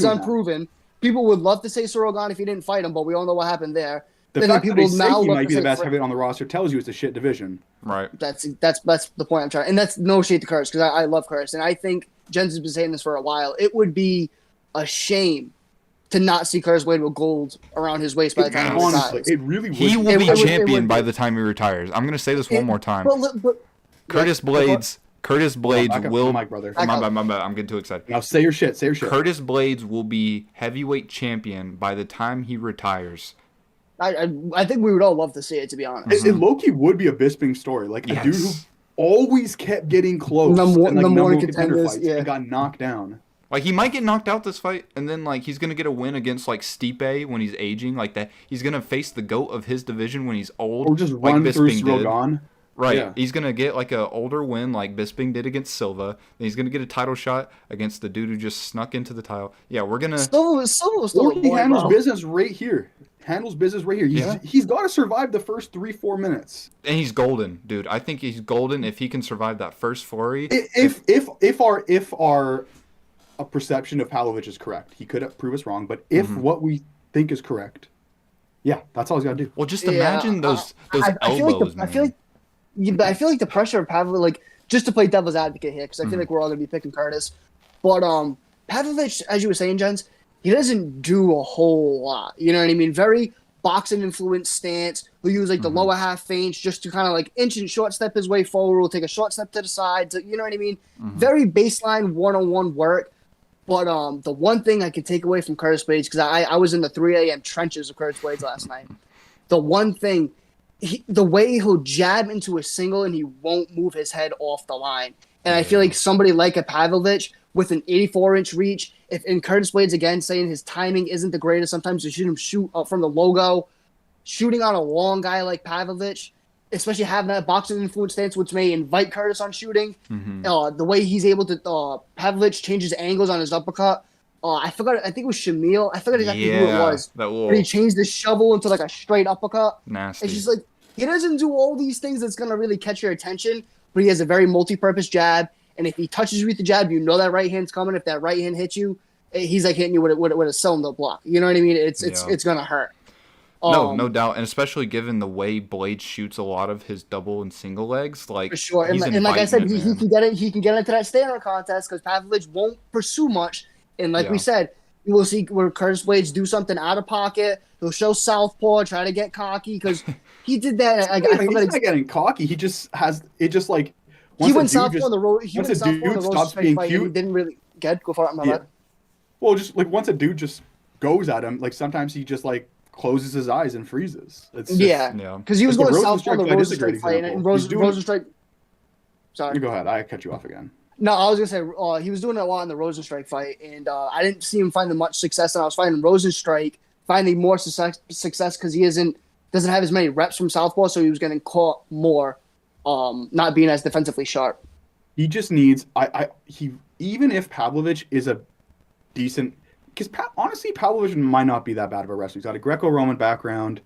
unproven. People would love to say Sorogan if he didn't fight him, but we all know what happened there. The fact that he might be the best heavyweight on the roster tells you it's a shit division. Right. That's the point I'm trying. And that's no shade to Curtis because I love Curtis. And I think Jensen's been saying this for a while. It would be a shame to not see Curtis Blaydes with gold around his waist by the time he retires. It really would. He will be champion by the time he retires. I'm going to say this one more time. Curtis Blaydes will... My brother. My bad. I'm getting too excited. Now say your shit. Curtis Blaydes will be heavyweight champion by the time he retires. I think we would all love to see it, to be honest. It low-key would be a Bisping story. Like, a dude who always kept getting close. Number one contenders, and got knocked down. Like, he might get knocked out this fight, and then, like, he's going to get a win against, like, Stipe when he's aging, like that. He's going to face the GOAT of his division when he's old. Or just run through Srogan. Right. Yeah. He's going to get, like, an older win like Bisping did against Silva. Then he's going to get a title shot against the dude who just snuck into the title. Yeah, we're going to... Silva he handles business right here. He's got to survive the first 3-4 minutes. And he's golden, dude. I think he's golden if he can survive that first flurry. If our a perception of Pavlovich is correct. He could prove us wrong, but if what we think is correct, yeah, that's all he's got to do. Well, just imagine those elbows, man. I feel like the pressure of Pavlovich, like, just to play devil's advocate here, because I feel like we're all going to be picking Curtis, but Pavlovich, as you were saying, Jens, he doesn't do a whole lot. You know what I mean? Very boxing influenced stance. He'll use like the lower half feints just to kind of like inch and short step his way forward. He'll take a short step to the side. You know what I mean? Very baseline one-on-one work. But the one thing I could take away from Curtis Blaydes, because I was in the 3 a.m. trenches of Curtis Blaydes last night. The one thing, the way he'll jab into a single and he won't move his head off the line. And I feel like somebody like a Pavlovich with an 84-inch reach, if in Curtis Blaydes, again, saying his timing isn't the greatest, sometimes you shoot up from the logo, shooting on a long guy like Pavlovich, especially having that boxing influence stance, which may invite Curtis on shooting. The way he's able to, Pavlovich changes angles on his uppercut. I forgot, I think it was Shamil. I forgot exactly who it was. But he changed the shovel into like a straight uppercut. Nasty. It's just like, he doesn't do all these things that's going to really catch your attention, but he has a very multi-purpose jab. And if he touches you with the jab, you know that right hand's coming. If that right hand hits you, he's like hitting you with a cylinder block. You know what I mean? It's going to hurt. No doubt, and especially given the way Blaydes shoots a lot of his double and single legs, like for sure. And like I said, he can get into that stand-up contest because Pavlovich won't pursue much. And like we said, you will see where Curtis Blaydes do something out of pocket. He'll show southpaw, try to get cocky because he did that. He's not getting cocky. He just has it. Just like he went southpaw on the road. Once a dude stops being cute, he didn't really go for it. My bad. Well, just like once a dude just goes at him, like sometimes he just like closes his eyes and freezes. It's just, because he was going southpaw on the Rosenstrike fight, and Rosenstrike. Sorry, you go ahead. I cut you off again. No, I was gonna say he was doing it a lot in the Rosenstrike fight, and I didn't see him finding much success. And I was finding Rosenstrike finding more success because he doesn't have as many reps from southpaw, so he was getting caught more, not being as defensively sharp. He just needs even if Pavlovich is a decent, because honestly Pavlovich might not be that bad of a wrestler. He's got a Greco-Roman background.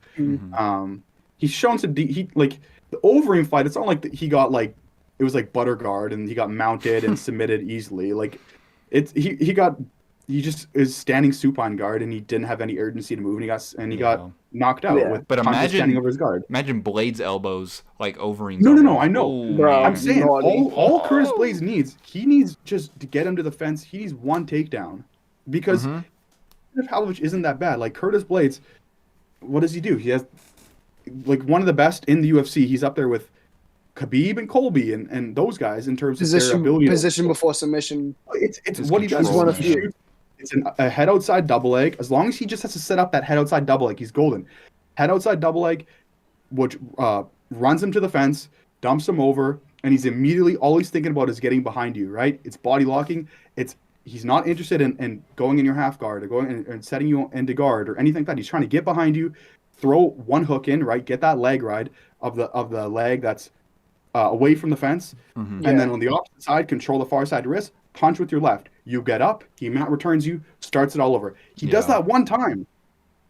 He's shown to like the Overeem fight. It's not like he got like. It was like butter guard, and he got mounted and submitted easily. Like, he just is standing supine guard, and he didn't have any urgency to move, and he got knocked out. With but imagine standing over his guard. Imagine Blaydes' elbows like Overeem's. No, I know. Bro, I'm saying all Curtis Blaydes needs, he needs just to get him to the fence. He needs one takedown, because if Pavlovich isn't that bad, like Curtis Blaydes, what does he do? He has like one of the best in the UFC. He's up there with Khabib and Colby and those guys in terms of their ability. Position before submission. It's what he does. It's a head outside double leg. As long as he just has to set up that head outside double leg, he's golden. Head outside double leg, which runs him to the fence, dumps him over, and he's immediately all he's thinking about is getting behind you. Right? It's body locking. He's not interested in going in your half guard or going and setting you into guard or anything like that. He's trying to get behind you, throw one hook in, right? Get that leg ride of the leg that's away from the fence, and then on the opposite side, control the far side wrist, punch with your left. You get up, he mat returns you, starts it all over. He does that one time,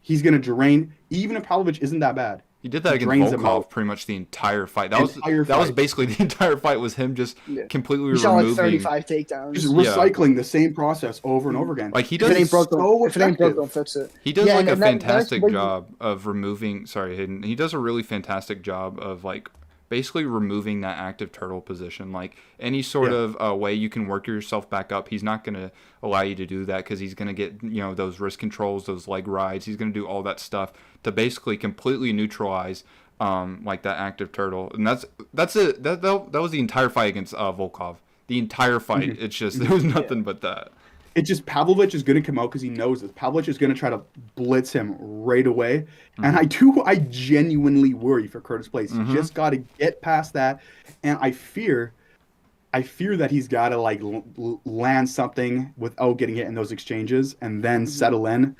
he's going to drain, even if Pavlovich isn't that bad. He did that against Volkov pretty much the entire fight. That was basically the entire fight was him just completely removing. Like 35 takedowns. Just recycling the same process over and over again. Like he does. If it ain't broke, don't fix it. He does like a fantastic job of removing. Sorry, Hayden. He does a really fantastic job of like basically removing that active turtle position. Like any sort of way you can work yourself back up, he's not going to allow you to do that because he's going to get, those wrist controls, those leg rides. He's going to do all that stuff to basically completely neutralize like that active turtle. And that's it. That was the entire fight against Volkov. The entire fight. It's just there was nothing but that. It's just Pavlovich is going to come out because he knows this. Pavlovich is going to try to blitz him right away. And I genuinely worry for Curtis Blaydes. He just got to get past that. And I fear that he's got to like land something without getting hit in those exchanges and then settle in.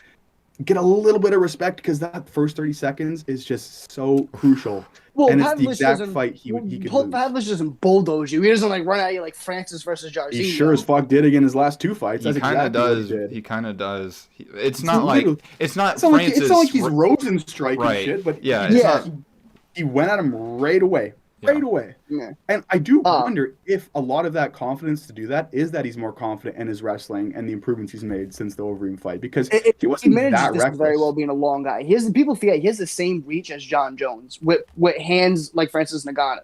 Get a little bit of respect because that first 30 seconds is just so crucial. Well, and it's Pavlovich the exact fight he could lose. Pavlovich doesn't bulldoze you. He doesn't like run at you like Francis versus Jairzinho. He sure as fuck did again his last two fights. He kind of does. He kind of does. It's not like Francis. It's not like he's Rosenstrike and shit, but he went at him right away. Right away. Yeah. And I do wonder if a lot of that confidence to do that is that he's more confident in his wrestling and the improvements he's made since the Overeem fight. Because he wasn't that reckless. Very well being a long guy. People forget he has the same reach as John Jones with hands like Francis Ngannou.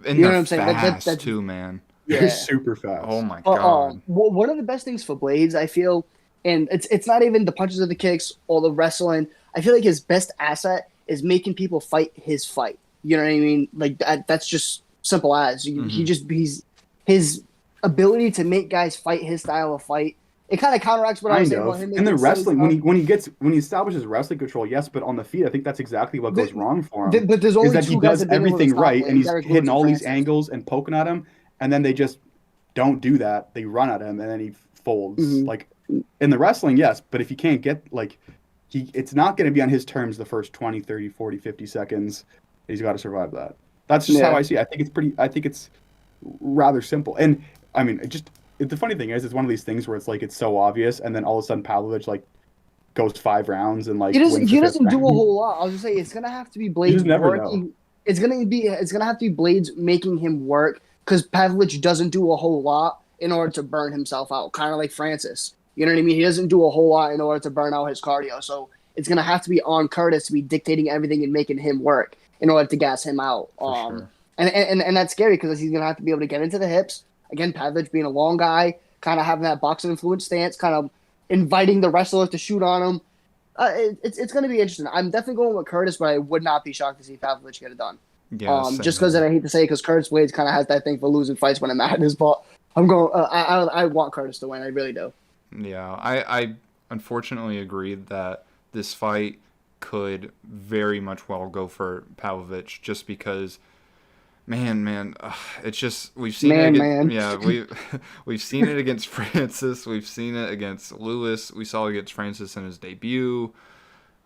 And you know what I'm saying? That's too, man. They're Yeah. super fast. Oh my god. One of the best things for Blaydes, I feel, and it's not even the punches or the kicks or the wrestling. I feel like his best asset is making people fight his fight. You know what I mean? Like that's just simple as he's his ability to make guys fight his style of fight. It kind of counteracts what I was saying about him. In the wrestling, when he establishes wrestling control, yes, but on the feet, I think that's exactly what goes wrong for him. But there's only is that two he guys does that have been able to everything stop right, him, and he's Derek hitting Lewis all and these Francis. angles and poking at him, and then they just don't do that. They run at him, and then he folds. Like in the wrestling, yes, but if you can't get it's not going to be on his terms the first 20, 30, 40, 50 seconds. He's got to survive that. That's just how I see it. I think it's rather simple. And I mean, the funny thing is, it's one of these things where it's so obvious, and then all of a sudden Pavlovich goes 5 rounds and he doesn't wins do the a whole lot. I was just saying it's gonna have to be Blaydes just never working. It's gonna have to be Blaydes making him work because Pavlovich doesn't do a whole lot in order to burn himself out, kind of like Francis. You know what I mean? He doesn't do a whole lot in order to burn out his cardio. So it's gonna have to be on Curtis to be dictating everything and making him work in order to gas him out. Sure. And that's scary because he's gonna have to be able to get into the hips. Again, Pavlovich being a long guy, kind of having that boxing influence stance, kind of inviting the wrestlers to shoot on him. It's going to be interesting. I'm definitely going with Curtis, but I would not be shocked to see Pavlovich get it done. Yeah, just because I hate to say it, because Curtis Blaydes kind of has that thing for losing fights when it matters. But I'm going. I want Curtis to win. I really do. Yeah, I unfortunately agree that this fight could very much well go for Pavlovich, just because. Man, it's just we've seen we've seen it against Francis, we've seen it against Lewis, we saw it against Francis in his debut.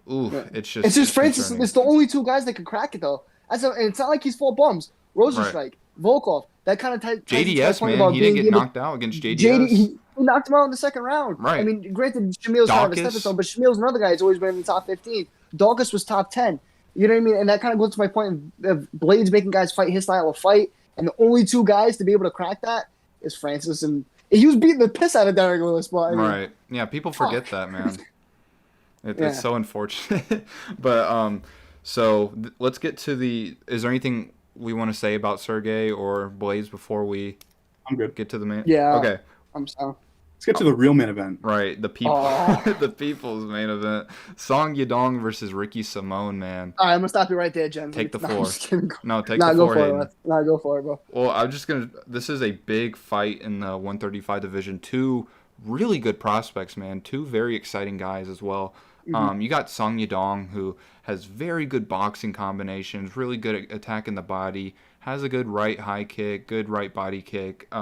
It's just Francis. concerning. It's the only two guys that can crack it though. And it's not like he's full bums. Rosenstrike, Volkov, that kind of JDS, man, he didn't get knocked out against JDS. He knocked him out in the second round. Right. I mean, granted, Shamil's kind of a stepping stone, but Shamil's another guy who's always been in the top 15. Dawkins was top 10. You know what I mean? And that kind of goes to my point of Blaydes making guys fight his style of fight. And the only two guys to be able to crack that is Francis. And he was beating the piss out of Derek Lewis. But I mean, right. Yeah, people forget that, man. It's so unfortunate. But let's get to is there anything we want to say about Sergey or Blaydes before we I'm good. Get to the main? Yeah. Okay. I'm sorry. Let's get to the real main event. Right, the people's main event. Song Yadong versus Ricky Simone, man. All right, I'm gonna stop you right there, Jen. Take the floor. I'm just kidding. No, take the floor, Hayden. Go for it, bro. Well, this is a big fight in the 135 division. Two really good prospects, man. Two very exciting guys as well. You got Song Yadong, who has very good boxing combinations, really good at attacking the body, has a good right high kick, good right body kick.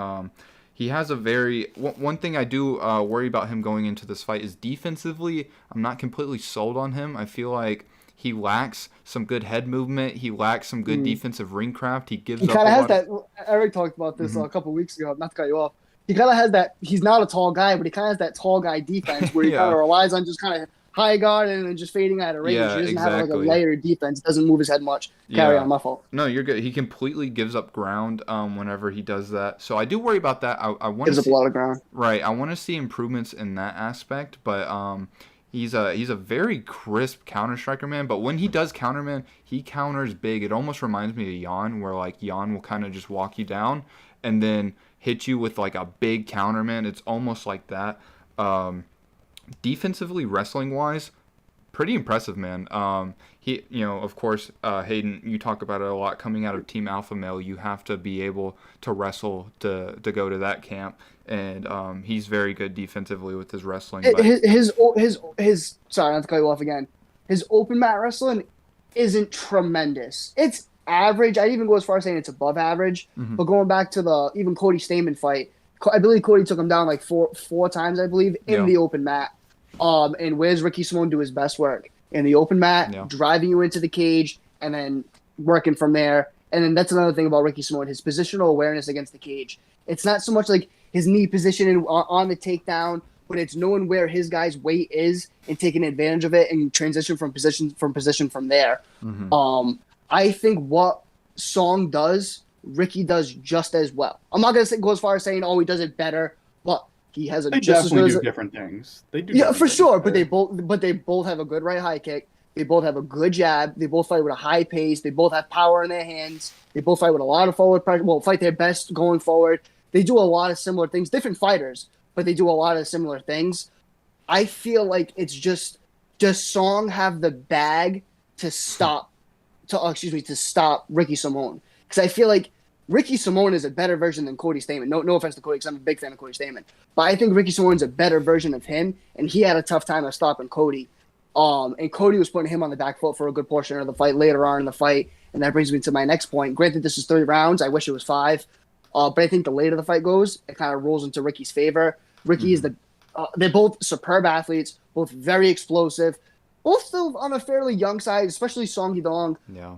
He has one thing I do worry about him going into this fight is defensively, I'm not completely sold on him. I feel like he lacks some good head movement. He lacks some good defensive ring craft. He kind of has that. Eric talked about this a couple weeks ago. Not to cut you off. He kind of has that. He's not a tall guy, but he kind of has that tall guy defense where he kind of relies on just kind of high guard and then just fading out of range. Yeah, he doesn't have like a layered defense. Doesn't move his head much. Carry on, my fault. No, you're good. He completely gives up ground whenever he does that. So I do worry about that. I want gives up a lot of ground. Right. I want to see improvements in that aspect, but he's a very crisp counter striker, man. But when he does counter, man, he counters big. It almost reminds me of Jan, where like Jan will kind of just walk you down and then hit you with like a big counter, man. It's almost like that. Defensively, wrestling wise, pretty impressive, man. He, of course, Hayden, you talk about it a lot. Coming out of Team Alpha Male, you have to be able to wrestle to go to that camp, and he's very good defensively with his wrestling. His sorry, not to cut you off again. His open mat wrestling isn't tremendous. It's average. I'd even go as far as saying it's above average. But going back to the even Cody Stamen fight, I believe Cody took him down like four times, I believe, in the open mat. And where's Ricky Simone do his best work? In the open mat, driving you into the cage, and then working from there. And then that's another thing about Ricky Simone, his positional awareness against the cage. It's not so much like his knee position on the takedown, but it's knowing where his guy's weight is and taking advantage of it and transition from position from there. I think what Song does, Ricky does just as well. I'm not going to go as far as saying, he does it better, but he has a they just definitely as do good different things. They do, yeah, for sure. But they both have a good right high kick. They both have a good jab. They both fight with a high pace. They both have power in their hands. They both fight with a lot of forward pressure. Well, fight their best going forward. they do a lot of similar things, different fighters, but they do a lot of similar things. I feel like it's just, does Song have the bag to stop Ricky Simone? Because I feel like Ricky Simone is a better version than Cody Stamann. No offense to Cody, because I'm a big fan of Cody Stamann, but I think Ricky Simone's a better version of him, and he had a tough time of stopping Cody. And Cody was putting him on the back foot for a good portion of the fight later on in the fight, and that brings me to my next point. Granted, this is 3 rounds. I wish it was 5, but I think the later the fight goes, it kind of rolls into Ricky's favor. Ricky is they're both superb athletes, both very explosive, both still on a fairly young side, especially Song Yadong. Yeah.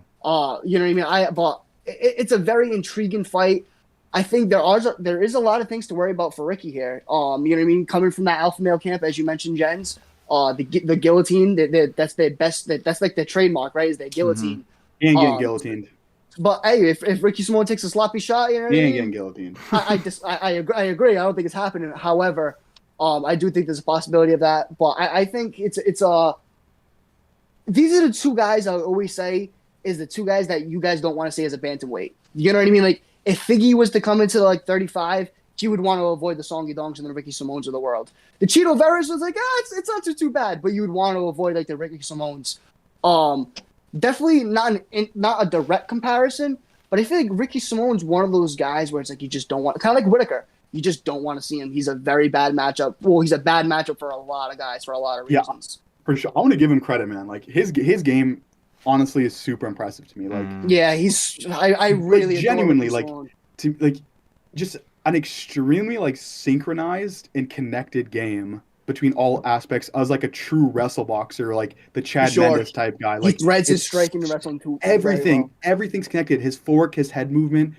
You know what I mean? But it's a very intriguing fight. I think there is a lot of things to worry about for Ricky here. You know what I mean? Coming from that alpha male camp, as you mentioned, Jens, the guillotine, that's their best. That's like their trademark, right? Is their guillotine. He ain't getting guillotined. But hey, if Ricky Simone takes a sloppy shot, you know what He I ain't mean? getting guillotined. I agree. I don't think it's happening. However, I do think there's a possibility of that. But I think it's these are the 2 guys I always say is the 2 guys that you guys don't want to see as a bantamweight. You know what I mean? Like if Figgy was to come into like 35, he would want to avoid the Song Yadongs and the Ricky Simones of the world. The Cheeto Veras was like, it's not too bad, but you would want to avoid like the Ricky Simones. Definitely not a direct comparison, but I feel like Ricky Simone's one of those guys where it's like you just don't want, kind of like Whitaker. You just don't want to see him. He's a very bad matchup. Well, he's a bad matchup for a lot of guys for a lot of reasons. Yeah, for sure. I want to give him credit, man. Like his game, honestly, is super impressive to me. Like, yeah, I really genuinely just an extremely like synchronized and connected game between all aspects as like a true wrestle boxer, like the Chad Mendes type guy. Like he threads his striking and wrestling too. Everything's connected. His fork, his head movement,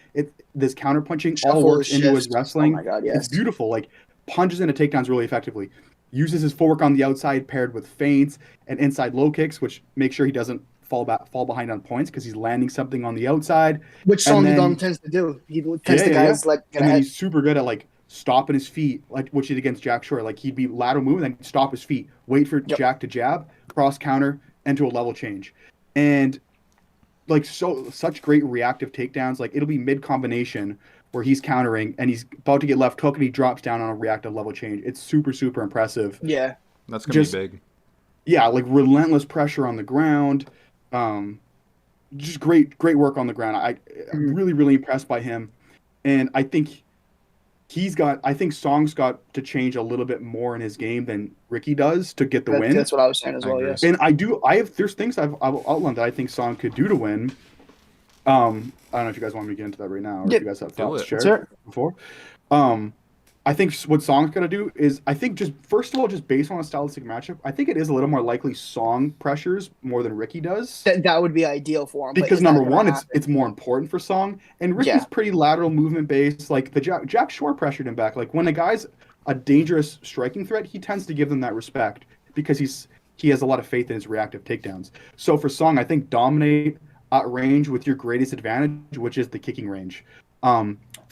this counter punching all works into his wrestling. Oh my God, yes. It's beautiful. Like punches into takedowns really effectively. Uses his fork on the outside paired with feints and inside low kicks, which make sure he doesn't fall behind on points because he's landing something on the outside. Which Song Yadong tends to do. He tends to guys like and then he's super good at like stopping his feet, like which he did against Jack Shore. Like he'd be lateral move and then stop his feet, wait for Jack to jab, cross counter, into a level change. And like such great reactive takedowns. Like it'll be mid combination where he's countering and he's about to get left hook and he drops down on a reactive level change. It's super, super impressive. Yeah. That's gonna be big. Yeah, like relentless pressure on the ground. Just great work on the ground. I'm really, really impressed by him. And I think Song's got to change a little bit more in his game than Ricky does to get the win. That's what I was saying as well, yes. And there's things I've outlined that I think Song could do to win. I don't know if you guys want me to get into that right now, or if you guys have thoughts shared before. I think what Song's going to do is, I think just, first of all, just based on a stylistic matchup, I think it is a little more likely Song pressures more than Ricky does. That would be ideal for him. Because number one, it's more important for Song, and Ricky's pretty lateral movement based. Like the Jack Shore pressured him back. Like when a guy's a dangerous striking threat, he tends to give them that respect because he has a lot of faith in his reactive takedowns. So for Song, I think dominate at range with your greatest advantage, which is the kicking range.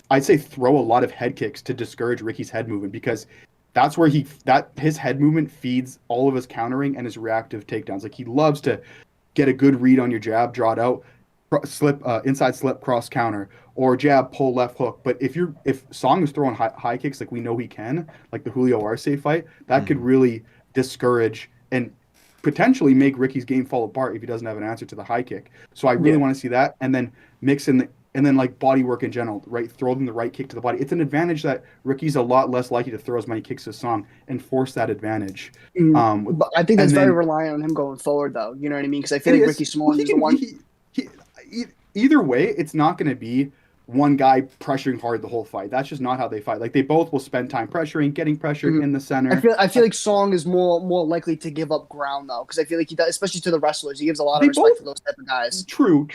I'd say throw a lot of head kicks to discourage Ricky's head movement because that's where his head movement feeds all of his countering and his reactive takedowns. Like he loves to get a good read on your jab, draw it out, slip, inside slip, cross counter, or jab, pull, left hook. But if Song is throwing high kicks like we know he can, like the Julio Arce fight, that could really discourage and potentially make Ricky's game fall apart if he doesn't have an answer to the high kick. So I really want to see that, and then mix in and then like body work in general, right? Throw them the right kick to the body. It's an advantage that Ricky's a lot less likely to throw as many kicks as Song and force that advantage. But I think that's very reliant on him going forward, though. You know what I mean? Because I feel like Ricky Simone is the one. Either way, it's not going to be one guy pressuring hard the whole fight. That's just not how they fight. Like they both will spend time pressuring, getting pressured in the center. I feel like Song is more likely to give up ground though, because I feel like he does, especially to the wrestlers. He gives a lot of respect to those type of guys. True.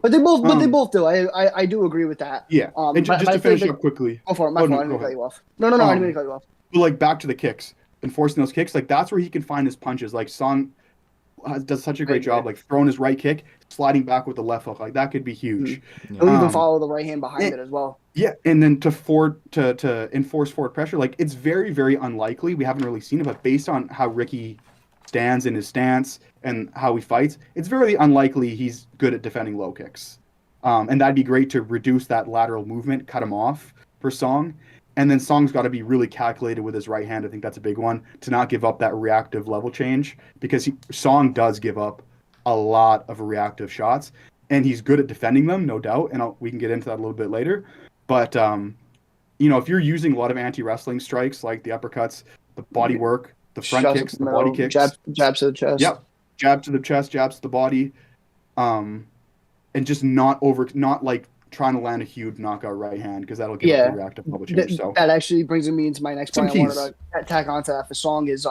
But they both do. I do agree with that. Yeah. And just to finish up quickly. Go for it. My fault. I didn't cut you off. No. I didn't mean to cut you off. But like back to the kicks, enforcing those kicks, like that's where he can find his punches. Like Song does such a great job, like throwing his right kick, sliding back with the left hook. Like that could be huge. He'll even follow the right hand behind it as well. Yeah, and then to enforce forward pressure, like it's very, very unlikely. We haven't really seen it, but based on how Ricky stands in his stance and how he fights, it's very unlikely he's good at defending low kicks. And that'd be great to reduce that lateral movement, cut him off. for Song. And then Song's got to be really calculated with his right hand. I think that's a big one, to not give up that reactive level change, because Song does give up a lot of reactive shots, and he's good at defending them, no doubt. And we can get into that a little bit later. But, if you're using a lot of anti-wrestling strikes, like the uppercuts, the body work, the front kicks, the body kicks. Jabs to the chest. Yep. Jab to the chest, jabs to the body. And just not like trying to land a huge knockout right hand, because that'll give up the reactive level change. So that actually brings me into my next point. I wanted to tack onto that for Song is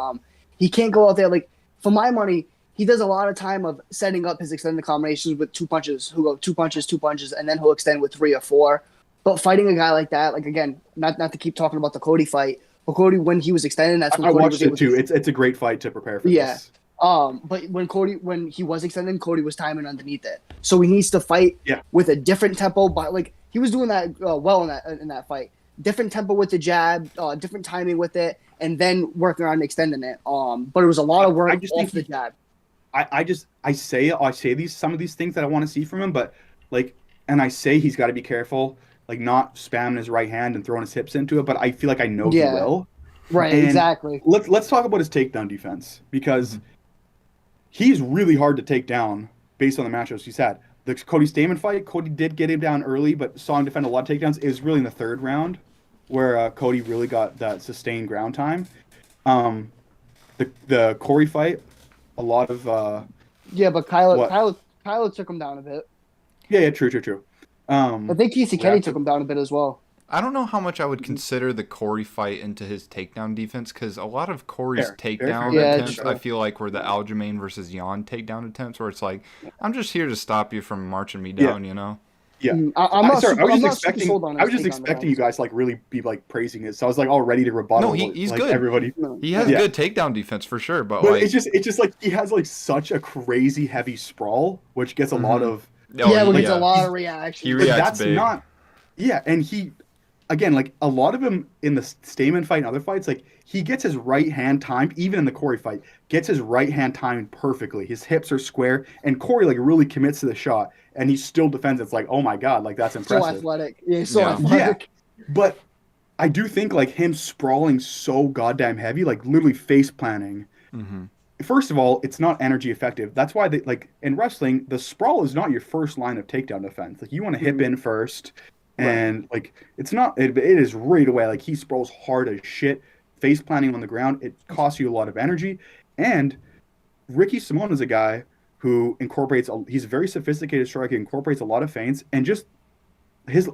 he can't go out there, like, for my money, he does a lot of time of setting up his extended combinations with 2 punches. He'll go 2 punches, and then he'll extend with 3 or 4. But fighting a guy like that, like, again, not to keep talking about the Cody fight, but Cody, when he was extending, that's when I Cody watched it too. It's a great fight to prepare for this. But when he was extending, Cody was timing underneath it. So he needs to fight with a different tempo. But like he was doing that well in that fight. Different tempo with the jab, different timing with it, and then working on extending it. But it was a lot of work off the jab. I say some of these things that I want to see from him, but like, and I say he's got to be careful, like not spamming his right hand and throwing his hips into it. But I feel like I know he will. Right, and exactly. Let's talk about his takedown defense, because he's really hard to take down based on the matchups he's had. The Cody Stamann fight, Cody did get him down early, but saw him defend a lot of takedowns. It was really in the 3rd round where Cody really got that sustained ground time. The Corey fight, a lot of but Kylo took him down a bit. Yeah, true. I think Casey Kenny took him down a bit as well. I don't know how much I would consider the Corey fight into his takedown defense, because a lot of Corey's takedown attempts, I feel like, were the Aljamain versus Jan takedown attempts, where it's like, I'm just here to stop you from marching me down, you know? Yeah. I was just expecting you guys to like really be like praising it, so I was like all ready to rebuttal. No, he's like, good. Everybody, he has good takedown defense for sure, but like, it's just like he has like such a crazy heavy sprawl, which gets a lot of gets a lot of reaction. He reacts big. And he, again, like a lot of him in the Stamann fight and other fights, like he gets his right hand timed, even in the Corey fight, gets his right hand timed perfectly. His hips are square, and Corey like really commits to the shot, and he still defends. It's like, oh my God, like that's impressive. So athletic. Yeah, athletic. Yeah. But I do think like him sprawling so goddamn heavy, like literally face planting. Mm-hmm. First of all, it's not energy effective. That's why they like in wrestling, the sprawl is not your first line of takedown defense. Like you want to hip in first. And like it's not, it is right away. Like he sprawls hard as shit, face planting on the ground. It costs you a lot of energy. And Ricky Simone is a guy who incorporates. He's a very sophisticated striker. He incorporates a lot of feints, and just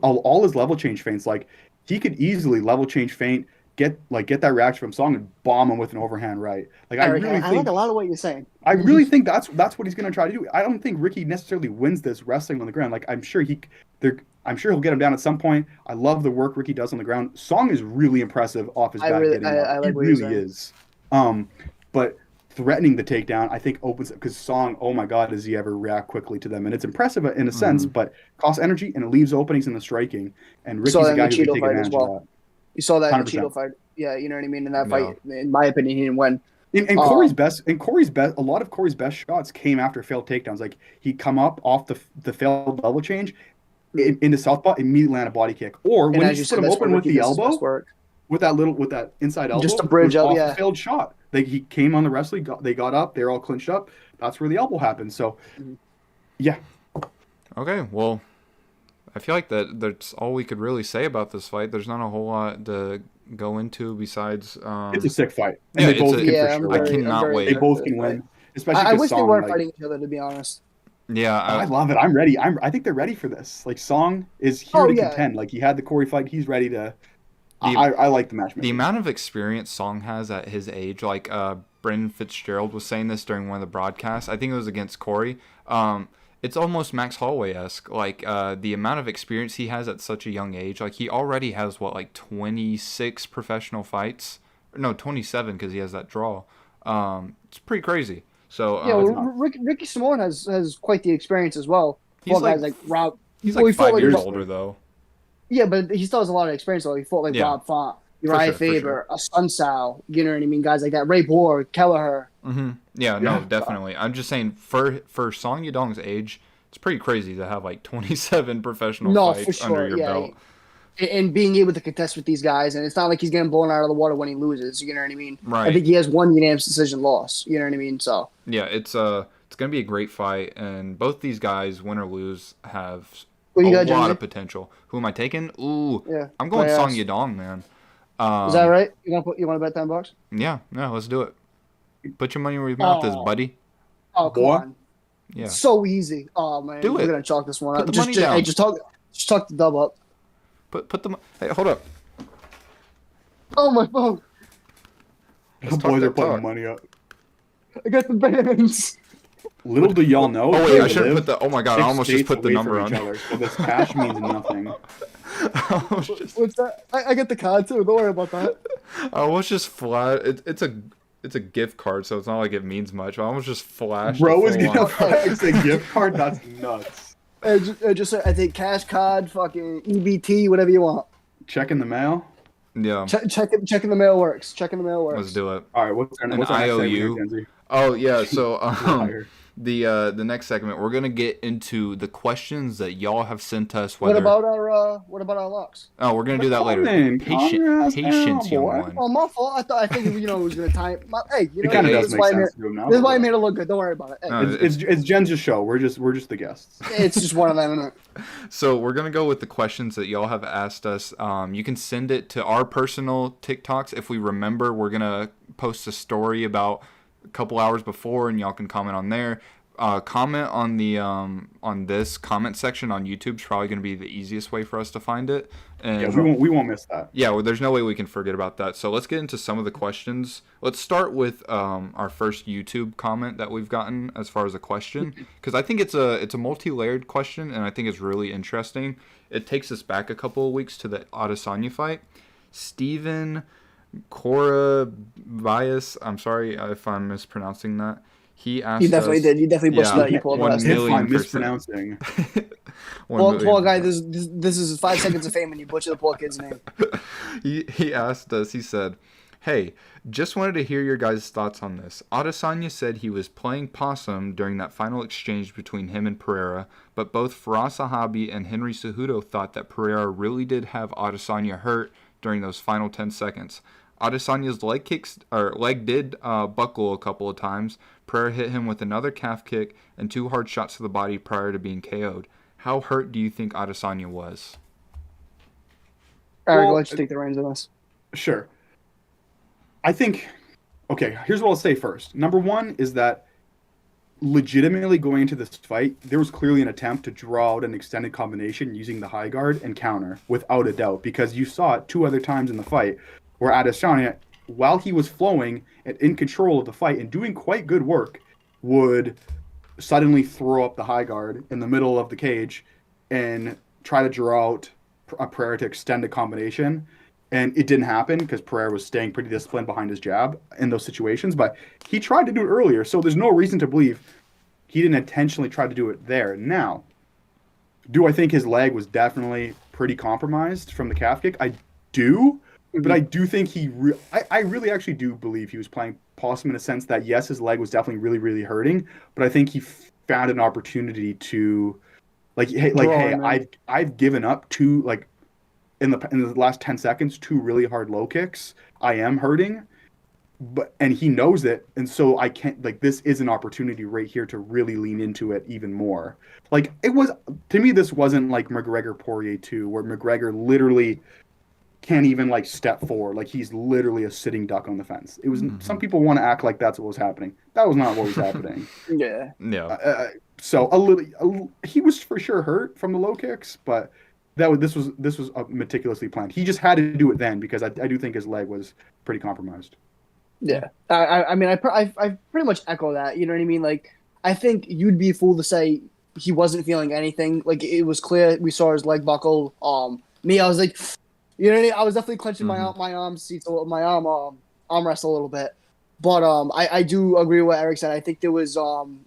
all his level change feints. Like he could easily level change feint, get that reaction from Song and bomb him with an overhand right. Like Eric, I like a lot of what you're saying. I really think that's what he's gonna try to do. I don't think Ricky necessarily wins this wrestling on the ground. Like I'm sure he'll get him down at some point. I love the work Ricky does on the ground. Song is really impressive off his back. I like he really is. But threatening the takedown, I think opens up, because Song, oh my God, does he ever react quickly to them? And it's impressive in a sense, but costs energy and it leaves openings in the striking. And Ricky's a guy who can take advantage of that. You saw that 100%. In the Cheeto fight. Yeah, you know what I mean? In that fight, in my opinion, he didn't win. And Corey's best, a lot of Corey's best shots came after failed takedowns. Like he'd come up off the failed level change into southpaw, immediately land a body kick, or when you put him open with the elbow, with that inside elbow, just a bridge up, a failed shot. He came on the wrestling, they got up, they're all clinched up. That's where the elbow happened. So, yeah. Okay, well, I feel like that's all we could really say about this fight. There's not a whole lot to go into besides. It's a sick fight, and they both can for sure. I cannot wait. They both can win. Especially I wish Song, they weren't fighting each other, to be honest. Yeah, I love it. I'm ready. I think they're ready for this. Like Song is here to contend. Like he had the Corey fight. He's ready to. I like the match. The amount of experience Song has at his age, like Brendan Fitzgerald was saying this during one of the broadcasts. I think it was against Corey. It's almost Max Holloway-esque. Like the amount of experience he has at such a young age. Like he already has 26 professional fights. No, 27 because he has that draw. It's pretty crazy. So Ricky Simone has quite the experience as well. He's guys like Rob. He's like 5 years older though. Yeah, but he still has a lot of experience though. He fought Rob Font, Uriah Faber, a Sun Sal. You know what I mean? Guys like that. Ray Borg, Kelleher. Mm-hmm. Yeah, no, definitely. I'm just saying for Song Yadong's age, it's pretty crazy to have 27 professional fights under your belt. and being able to contest with these guys, and it's not like he's getting blown out of the water when he loses. You know what I mean? Right. I think he has one unanimous decision loss. You know what I mean? So Yeah, it's gonna be a great fight, and both these guys, win or lose, have what a you got, lot Jimmy? of potential. Who am I taking? Ooh, Yeah, I'm going Blaydes. Song Yadong, man. Is that right? You want to bet $10? Yeah, let's do it. Put your money where your mouth is, buddy. Oh, come Boy. on. Yeah, So easy. Oh man, Do we're it. gonna chalk this one Put up. the money down. Hey, just talk the dub up. put the. Hey, hold up. Oh my phone! The Let's talk boys are that putting talk. money up. I got the bands. Little do y'all know. Oh wait, they I shouldn't live put the. Oh my god, I 6 almost just states put the away number from on. each other, so this cash means nothing. I almost just, What's that? I get the card too. Don't worry about that. I almost just flat. It's a gift card, so it's not like it means much. I almost just flashed. Bro the is full gonna on. flex a gift card. That's nuts. I take cash card, fucking EBT, whatever you want. Check in the mail. Checking the mail works. Checking the mail works. Let's do it. All right, what's our An next segment IOU. here, Kenzie? Oh yeah, so Liar. the next segment we're gonna get into the questions that y'all have sent us. What about our locks? Oh, we're gonna do that later. Comment. Congrats, Patience, young boy. one. Oh, my fault. I think it was gonna time. Hey, you It know, kind of Hey, does this is make why sense to him now. this is why I made it look good. Don't worry about it. Hey, No, It's Jen's show. We're just the guests. it's just one of them. Isn't it? So we're gonna go with the questions that y'all have asked us. You can send it to our personal TikToks. If we remember, we're gonna post a story about a couple hours before, and y'all can comment on there. Comment on the on this comment section on YouTube is probably gonna be the easiest way for us to find it. And Yeah, we won't miss that. yeah, well, there's no way we can forget about that. So let's get into some of the questions. Let's start with our first YouTube comment that we've gotten as far as a question, because I think it's a multi-layered question, and I think it's really interesting. It takes us back a couple of weeks to the Adesanya fight. Steven Korabias, I'm sorry if I'm mispronouncing that. He asked You definitely us, did. You definitely butchered that. You pulled one that. If I'm 1,000,000%. mispronouncing. Poor guy. This is 5 seconds of fame when you butcher the poor kid's name. He asked us, he said, "Hey, just wanted to hear your guys' thoughts on this. Adesanya said he was playing possum during that final exchange between him and Pereira, but both Faraz Sahabi and Henry Cejudo thought that Pereira really did have Adesanya hurt during those final 10 seconds. Adesanya's leg did buckle a couple of times. Pereira hit him with another calf kick and 2 hard shots to the body prior to being KO'd. How hurt do you think Adesanya was?" All right, Well, go ahead. You take the reins on this. Sure. I think, okay, here's what I'll say first. Number one is that legitimately going into this fight, there was clearly an attempt to draw out an extended combination using the high guard and counter, without a doubt, because you saw it 2 other times in the fight where Adesanya, while he was flowing and in control of the fight and doing quite good work, would suddenly throw up the high guard in the middle of the cage and try to draw out a Pereira to extend a combination. And it didn't happen because Pereira was staying pretty disciplined behind his jab in those situations. But he tried to do it earlier, so there's no reason to believe he didn't intentionally try to do it there. Now, do I think his leg was definitely pretty compromised from the calf kick? I do, but I do think I really actually do believe he was playing possum in a sense that, yes, his leg was definitely really, really hurting, but I think he found an opportunity to, I've given up 2, like, in the last 10 seconds, 2 really hard low kicks. I am hurting, and he knows it, and so I can't, like, this is an opportunity right here to really lean into it even more. Like, it was, to me, this wasn't like McGregor Poirier 2, where McGregor literally can't even, like, step forward. Like, he's literally a sitting duck on the fence. It was, some people want to act like that's what was happening. That was not what was happening. Yeah. Yeah. So he was for sure hurt from the low kicks, but this was meticulously planned. He just had to do it then because I do think his leg was pretty compromised. Yeah. I mean, I pretty much echo that. You know what I mean? Like, I think you'd be a fool to say he wasn't feeling anything. Like, it was clear we saw his leg buckle. Me, I was like, you know what I mean? I was definitely clenching my arms, my arm wrestle a little bit. But I do agree with what Eric said. I think there was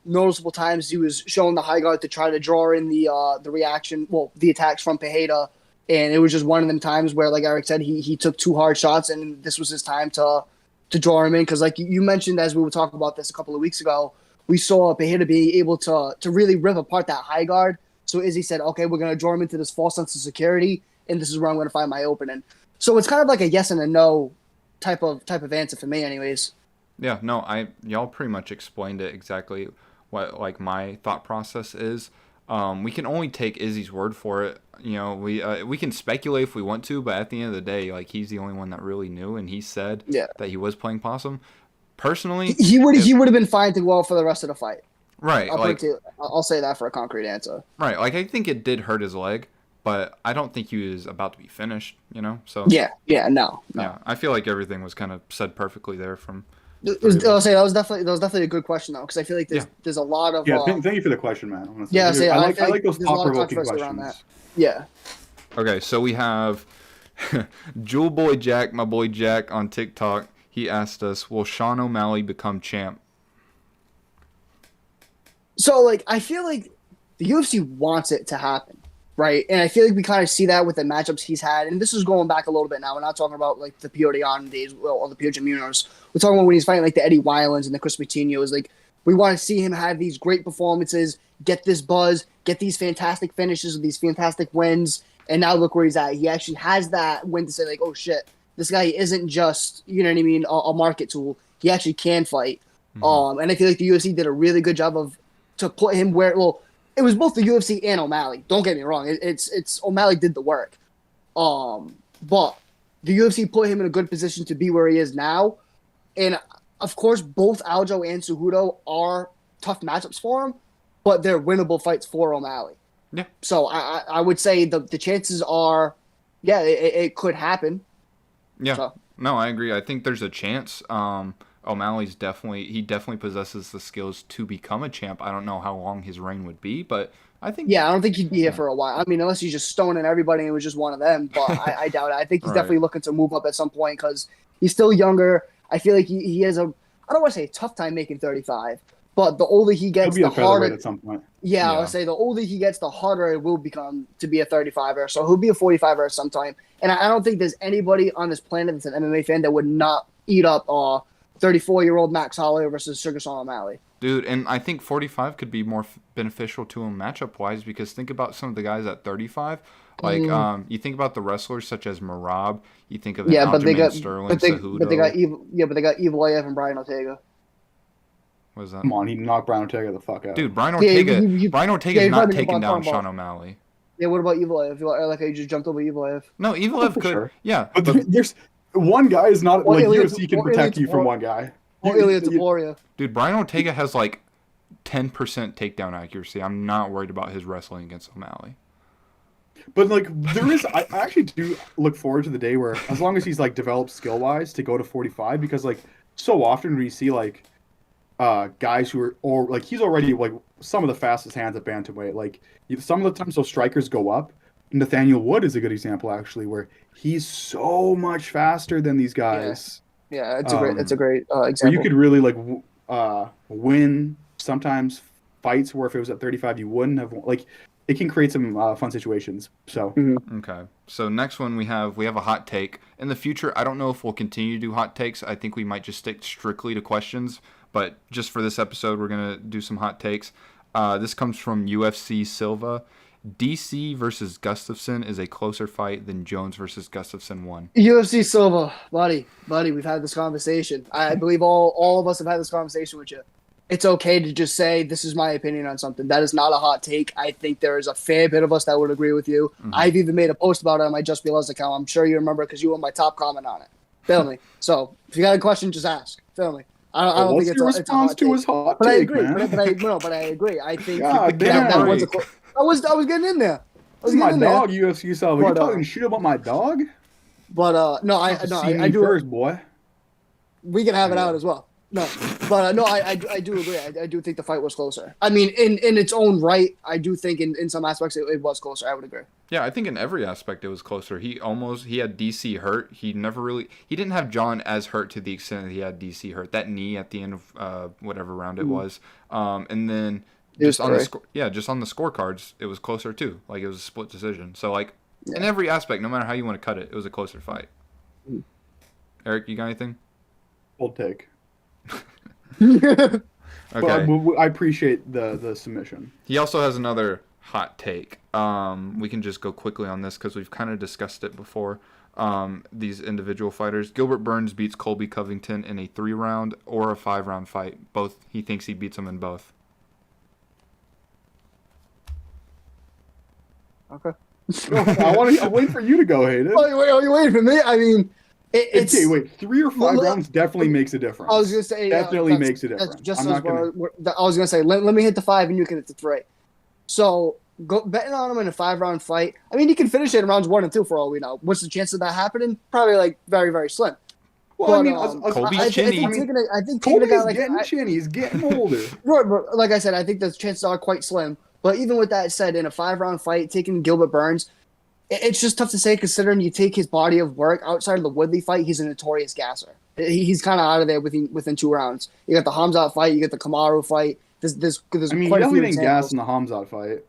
noticeable times he was showing the high guard to try to draw in the reaction, the attacks from Pereira, and it was just one of them times where, like Eric said, he took 2 hard shots, and this was his time to draw him in. Because, like you mentioned, as we were talking about this a couple of weeks ago, we saw Pereira be able to really rip apart that high guard So Izzy said, okay, we're going to draw him into this false sense of security, and this is where I'm going to find my opening. So it's kind of like a yes and a no type of answer for me, anyways. Yeah, no, y'all pretty much explained it exactly what like my thought process is. We can only take Izzy's word for it. You know, we can speculate if we want to, but at the end of the day, like he's the only one that really knew, and he said that he was playing possum. Personally, he would have been fine to go out for the rest of the fight. Right, I'll say that for a concrete answer. Right, like I think it did hurt his leg, but I don't think he was about to be finished. You know, so no. Yeah, I feel like everything was kind of said perfectly there from. I'll say that was definitely a good question though, because I feel like there's a lot of thank you for the question, man. Honestly. Yeah, I like those thought-provoking questions. Yeah. Okay, so we have Jewel Boy Jack, my boy Jack on TikTok. He asked us, "Will Sean O'Malley become champ?" So like, I feel like the UFC wants it to happen, right? And I feel like we kind of see that with the matchups he's had. And this is going back a little bit now. We're not talking about like the Piotr Jan days or the Piotr Munoz. We're talking about when he's fighting like the Eddie Wylands and the Chris Moutinho's. Like, we want to see him have these great performances, get this buzz, get these fantastic finishes, these fantastic wins. And now look where he's at. He actually has that win to say like, oh shit, this guy isn't just, you know what I mean, a market tool. He actually can fight. Mm-hmm. And I feel like the UFC did a really good job to put him where, well, it was both the UFC and O'Malley. Don't get me wrong. It's O'Malley did the work. But the UFC put him in a good position to be where he is now. And of course, both Aljo and Cejudo are tough matchups for him, but they're winnable fights for O'Malley. Yeah. So I would say the chances are, it could happen. Yeah. So. No, I agree. I think there's a chance. O'Malley's definitely possesses the skills to become a champ. I don't know how long his reign would be, but I think. Yeah, I don't think he'd be here for a while. I mean, unless he's just stoning everybody and it was just one of them. But I doubt it. I think he's definitely looking to move up at some point because he's still younger. I feel like he has I don't want to say a tough time making 35, but the older he gets, the harder. At some point. Yeah, I would say the older he gets, the harder it will become to be a 35er. So he'll be a 45er at some time. And I don't think there's anybody on this planet that's an MMA fan that would not eat up 34-year-old Max Holloway versus Sugar Sean O'Malley. Dude, and I think 45 could be more beneficial to him matchup-wise because think about some of the guys at 35. Like, you think about the wrestlers such as Marab. You think of Sterling, Cejudo. But they got Evloev and Brian Ortega. What is that? Come on, he knocked Brian Ortega the fuck out. Dude, Brian Ortega. Brian Ortega's not taking down Sean O'Malley. Yeah, what about Evloev? Like you just jumped over Evloev. No, Evloev could. Sure. Yeah, but there's one guy is not like UFC can protect you from one guy. Ilya Taporia. Dude, Brian Ortega has like 10% takedown accuracy. I'm not worried about his wrestling against O'Malley. But like there is, I actually do look forward to the day where, as long as he's like developed skill wise, to go to 45 because like so often we see like guys who are or like he's already like some of the fastest hands at bantamweight. Like some of the times those strikers go up. Nathaniel Wood is a good example actually, where he's so much faster than these guys. Yeah, it's a great example. Where you could really like win sometimes fights where if it was at 35 you wouldn't have like. It can create some fun situations. So Okay. So next one we have a hot take. In the future, I don't know if we'll continue to do hot takes. I think we might just stick strictly to questions. But just for this episode, we're gonna do some hot takes. This comes from UFC Silva. DC versus Gustafsson is a closer fight than Jones versus Gustafsson 1. UFC Silva, buddy, we've had this conversation. I believe all of us have had this conversation with you. It's okay to just say, this is my opinion on something. That is not a hot take. I think there is a fair bit of us that would agree with you. Mm-hmm. I've even made a post about it on my Just Be Less account. I'm sure you remember because you were my top comment on it. Feel me? So if you got a question, just ask. Feel me? I don't think it's a hot take. His hot but take, I agree. Man. But I agree. I think that was I was getting in there. This is my dog, UFC Silva. You talking shit about my dog? But no, I do. First, boy. We can have it out as well. No, but no, I do agree. I do think the fight was closer. I mean, in its own right, I do think in some aspects it was closer. I would agree. Yeah, I think in every aspect it was closer. He had DC hurt. He didn't have John as hurt to the extent that he had DC hurt. That knee at the end of whatever round it was, and then just on the scorecards, it was closer too. Like it was a split decision. So like in every aspect, no matter how you want to cut it, it was a closer fight. Eric, you got anything? Bold take. Okay. But I appreciate the submission. He also has another hot take. We can just go quickly on this because we've kind of discussed it before. These individual fighters. Gilbert Burns beats Colby Covington in a 3-round or a 5-round fight. Both. He thinks he beats him in both. Okay. I'm waiting for you to go, Hayden. Are you waiting for me? I mean, it's... Okay, wait. 3 or 5 rounds definitely makes a difference. I was going to say... Definitely makes a difference. Just I was going to say, let me hit the 5 and you can hit the 3. So, betting on him in a 5-round fight, I mean, he can finish it in rounds 1 and 2 for all we know. What's the chance of that happening? Probably, like, very, very slim. Well, but, I mean, Colby's chinny. I think Colby's getting chinny. He's getting older. Right, but like I said, I think the chances are quite slim. But even with that said, in a 5-round fight, taking Gilbert Burns, it's just tough to say considering you take his body of work outside of the Woodley fight, he's a notorious gasser. He's kind of out of there within 2 rounds. You got the Hamzat fight, you got the Kamaru fight. There's I mean, quite he a few definitely didn't gas examples. in the Hamzat fight.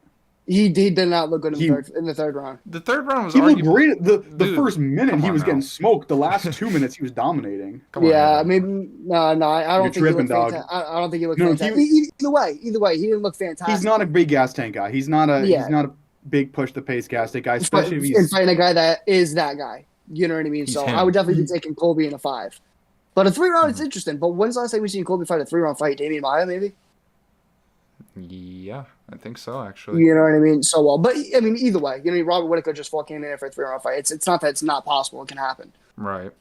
He did not look good in the third round. The 3rd round was He looked arguably... great. The Dude, first minute come he on was now. getting smoked. The last 2 minutes he was dominating. Come on, Yeah, man. maybe no. I don't You're think he tripping, looked dog. fantastic. I don't think he looked No, fantastic. Either way, he didn't look fantastic. He's not a big gas tank guy. He's not a big push the pace gas tank guy, especially if in he's fighting a guy that is that guy. You know what I mean? He's So him. I would definitely be taking Colby in a 5. But a 3-round is interesting. But when's the last time we seen Colby fight a 3-round fight? Damian Maia, maybe? Yeah, I think so, actually. You know what I mean? So well, but I mean, either way, Robert Whittaker just came in for a 3-round fight. It's not that it's not possible; it can happen. Right.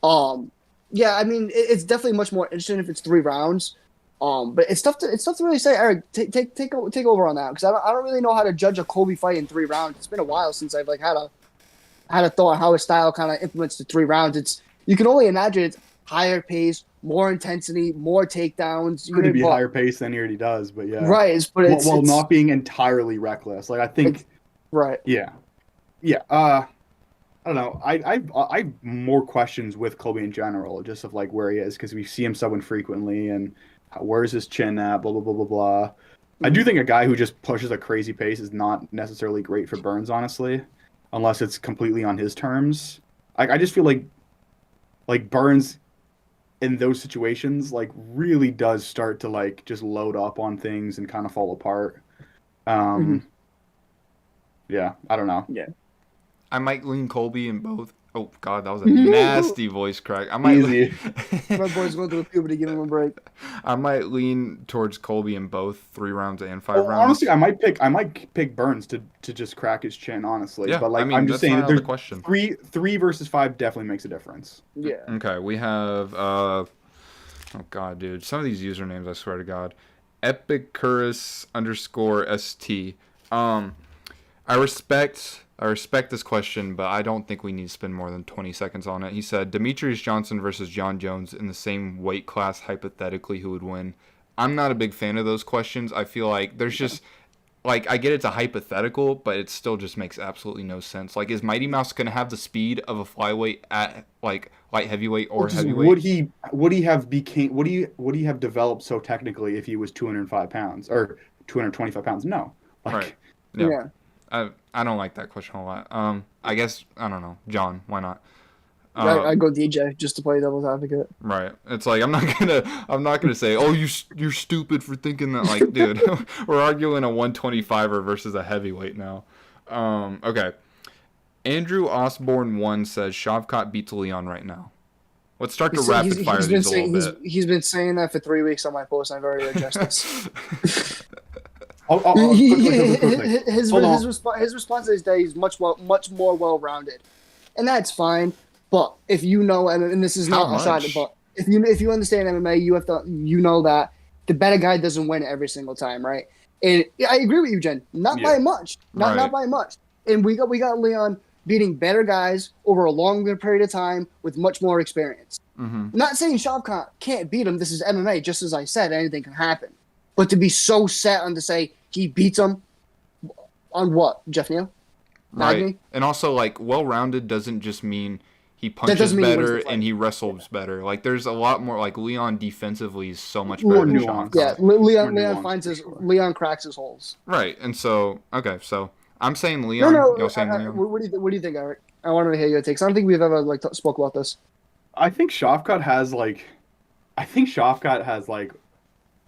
Yeah, I mean, it's definitely much more interesting if it's 3 rounds. But it's tough to really say. Eric, take over on that because I don't really know how to judge a Colby fight in 3 rounds. It's been a while since I've like had a thought how his style kind of implements the 3 rounds. You can only imagine it's higher pace, more intensity, more takedowns. going to be higher pace than he already does, but yeah, right. But it's while not being entirely reckless. Like I think, right. Yeah. I don't know. I've more questions with Colby in general, just of like where he is because we see him so infrequently and where's his chin at, blah blah blah blah blah. I do think a guy who just pushes a crazy pace is not necessarily great for Burns, honestly, unless it's completely on his terms. I just feel like Burns in those situations like really does start to like just load up on things and kind of fall apart. Yeah, I don't know. Yeah. I might lean Colby in both. Oh, God, that was a nasty voice crack. I might Easy. My boy's going through puberty. Give him a break. I might lean towards Colby in both 3 rounds and 5 rounds. Honestly, I might pick Burns to just crack his chin, honestly. Yeah, but like I mean, I'm just that's saying, not out of there's the question. three versus 5 definitely makes a difference. Yeah. Okay, we have oh God, dude, some of these usernames, I swear to God, Epicurus_ST. I respect this question, but I don't think we need to spend more than 20 seconds on it. He said, Demetrius Johnson versus John Jones in the same weight class, hypothetically, who would win? I'm not a big fan of those questions. I feel like there's just, like, I get it's a hypothetical, but it still just makes absolutely no sense. Like, is Mighty Mouse going to have the speed of a flyweight at, like, light heavyweight or heavyweight? Would he have developed so technically if he was 205 pounds or 225 pounds? No. Like, Right. Yeah. I don't like that question a lot. I guess, I don't know. John, why not? I go DJ just to play devil's advocate. Right. It's like I'm not gonna say, oh, you're stupid for thinking that. Like, dude, we're arguing a 125er versus a heavyweight now. Okay. Andrew Osborne 1 says Shavkat beats Leon right now. Let's start to rapid fire these a little bit. He's been saying that for 3 weeks on my post, and I've already addressed this. His response to this day is much more well-rounded, and that's fine. But if you know, and this is not a shot, but if you understand MMA, you know that the better guy doesn't win every single time, right? And I agree with you, Jen. Not by much, not by much. And we got Leon beating better guys over a longer period of time with much more experience. Mm-hmm. Not saying Shavkat can't beat him. This is MMA. Just as I said, anything can happen. But to be so set on to say he beats him on what, Jeff Neal? Right. Magny? And also, like, well-rounded doesn't just mean he punches better and he wrestles better. Like, there's a lot more. Like, Leon defensively is so much better than Shavkat. Yeah, Leon cracks his holes. Right. And so, okay, so I'm saying Leon. You're saying Leon. What do you think, Eric? I wanted to hear your takes. I don't think we've ever spoke about this. I think Shavkat has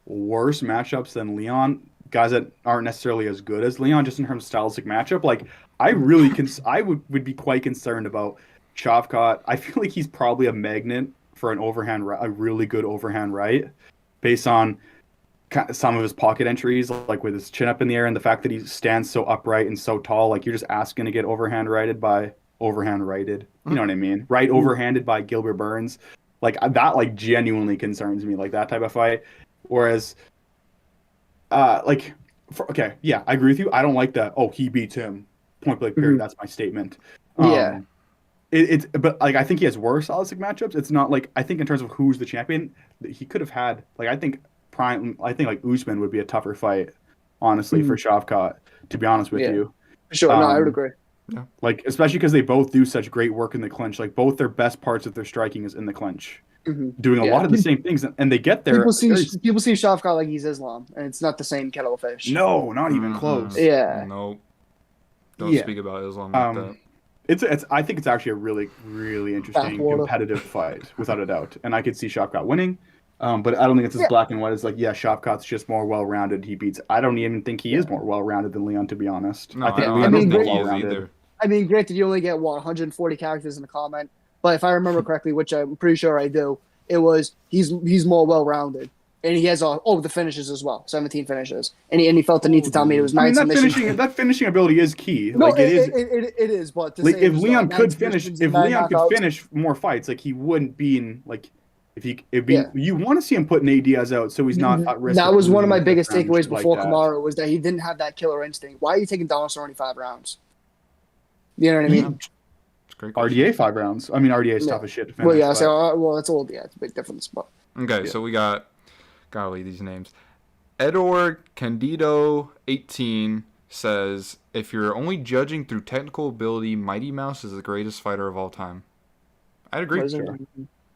worse matchups than Leon, guys that aren't necessarily as good as Leon, just in terms of stylistic matchup. Like, I would be quite concerned about Shavkat. I feel like he's probably a magnet for a really good overhand right, based on some of his pocket entries, like with his chin up in the air and the fact that he stands so upright and so tall. Like, you're just asking to get overhand righted. You know what I mean? Right overhanded by Gilbert Burns. Like, that, like, genuinely concerns me, like, that type of fight. Whereas, okay, yeah, I agree with you. I don't like that, he beats him, point blank period. That's my statement. Yeah. But, like, I think he has worse stylistic matchups. It's not like, I think in terms of who's the champion, he could have had, like, I think like Usman would be a tougher fight, honestly, for Shavkat, to be honest with you. Sure, no, I would agree. Yeah. Like, especially because they both do such great work in the clinch. Like, both their best parts of their striking is in the clinch, doing a lot of the same things, and they get there. People see Shavkat like he's Islam, and it's not the same kettle of fish. No, not even close. Yeah. No. Don't speak about Islam like that. It's. I think it's actually a really, really interesting competitive fight, without a doubt. And I could see Shavkat winning. But I don't think it's as black and white as like, Shavkat's just more well-rounded. I don't even think he is more well-rounded than Leon, to be honest. No, I think I don't think he is well-rounded. either. I mean, granted, you only get 140 characters in the comment, but if I remember correctly, which I'm pretty sure I do, it was he's more well-rounded, and he has the finishes as well, 17 finishes, and he felt the need to tell me it was 9 submissions. That finishing ability is key. No, like, it is. But to like, say if Leon could finish knockouts, more fights, like, he wouldn't be in like. You want to see him put Nate Diaz out so he's not at risk. That was one of my biggest takeaways before like Kamaru was that he didn't have that killer instinct. Why are you taking Donald Cerrone 5 rounds? You know what I mean? It's a great question. RDA 5 rounds. I mean, RDA is tough as shit to finish. Well, yeah, so it's old. Yeah, it's a big difference. But okay, so we got golly these names. Edor Candido 18 says, if you're only judging through technical ability, Mighty Mouse is the greatest fighter of all time. I'd agree. Sure.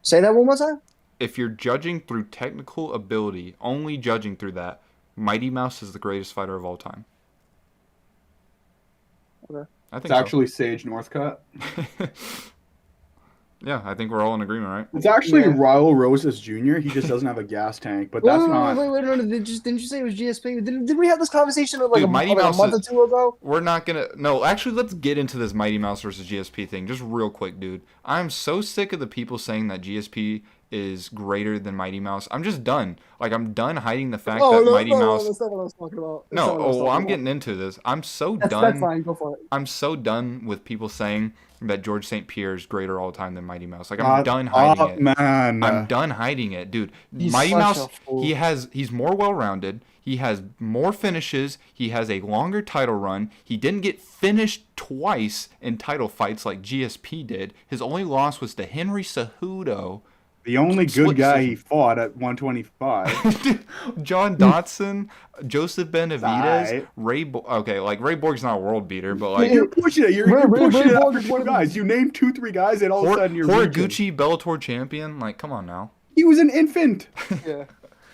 Say that one more time. If you're judging through technical ability, only judging through that, Mighty Mouse is the greatest fighter of all time. Okay. I think it's actually Sage Northcutt. Yeah, I think we're all in agreement, right? It's actually Raul Rosas Jr. He just doesn't have a gas tank, but that's not. Wait, no, didn't you say it was GSP? Did we have this conversation like, a month or two ago? We're not gonna. No, actually, let's get into this Mighty Mouse versus GSP thing just real quick, dude. I'm so sick of the people saying that GSP is greater than Mighty Mouse. I'm just done. Like, I'm done hiding the fact that Mighty Mouse. That's not what I was talking about. I'm getting into this. I'm so done. That's fine. Go for it. I'm so done with people saying that George St. Pierre is greater all time than Mighty Mouse. Like, I'm done hiding it. Man. I'm done hiding it, dude. He's Mighty Mouse, he's more well-rounded. He has more finishes. He has a longer title run. He didn't get finished twice in title fights like GSP did. His only loss was to Henry Cejudo. The only good guy he fought at 125. John Dotson, Joseph Benavidez, Ray Borg's not a world beater, but like you're pushing it. You're pushing it after 2 guys. You name 2-3 guys, and all of a sudden you're Horiguchi, Bellator champion. Like, come on now. He was an infant. Yeah.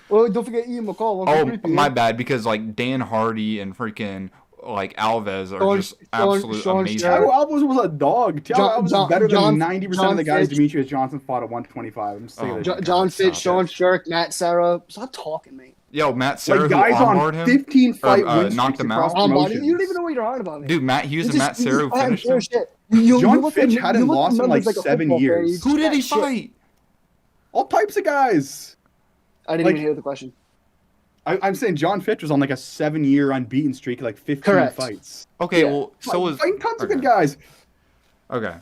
Well, don't forget Ian McCall. My bad, because like Dan Hardy and freaking like Alves are just absolute amazing. Thiago Alves was a dog. Thiago Alves is better than 90% of the guys Demetrius Johnson fought at 125. I'm saying John Fitch, Sean Sherk, Matt Serra. Stop talking, mate. Yo, Matt Serra, guys who armbarred on 15 fight wins knocked him out. You don't even know what you're on about, me. Dude, Matt Hughes and Matt Serra who finished him. John Fitch hadn't lost in like 7 years. Who did he fight? All types of guys. I didn't even hear the question. I'm saying John Fitch was on like a 7-year unbeaten streak, like 15 fights. Okay, well, so was fighting tons of good guys. Okay,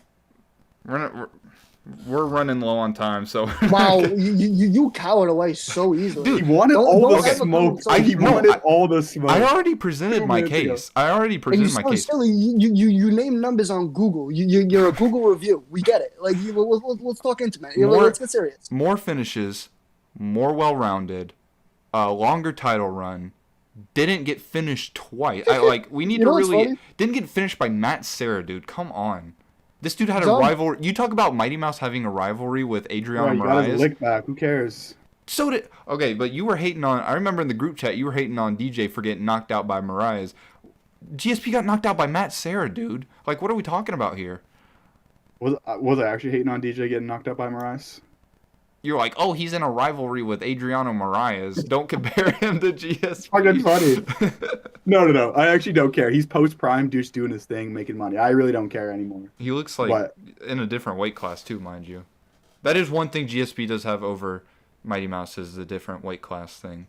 we're running low on time, so wow, you cowered away so easily. Dude, he wanted all the smoke. He wanted all the smoke. I already presented my case. Silly. You name numbers on Google. You're a Google review. We get it. Like, let's talk intimate. Let's get serious. More finishes, more well-rounded. Longer title run, didn't get finished twice. We need to really didn't get finished by Matt Serra, dude. Come on, this dude had a rivalry. You talk about Mighty Mouse having a rivalry with Adriano Moraes. Got his lick back. Who cares? So did but you were hating on. I remember in the group chat you were hating on DJ for getting knocked out by Moraes. GSP got knocked out by Matt Serra, dude. Like, what are we talking about here? Was I actually hating on DJ getting knocked out by Moraes? you're like, oh, he's in a rivalry with Adriano Moraes. Don't compare him to GSP. Fucking funny. No. I actually don't care. He's post prime, just doing his thing, making money. I really don't care anymore. He looks like in a different weight class too, mind you. That is one thing GSP does have over Mighty Mouse is the different weight class thing.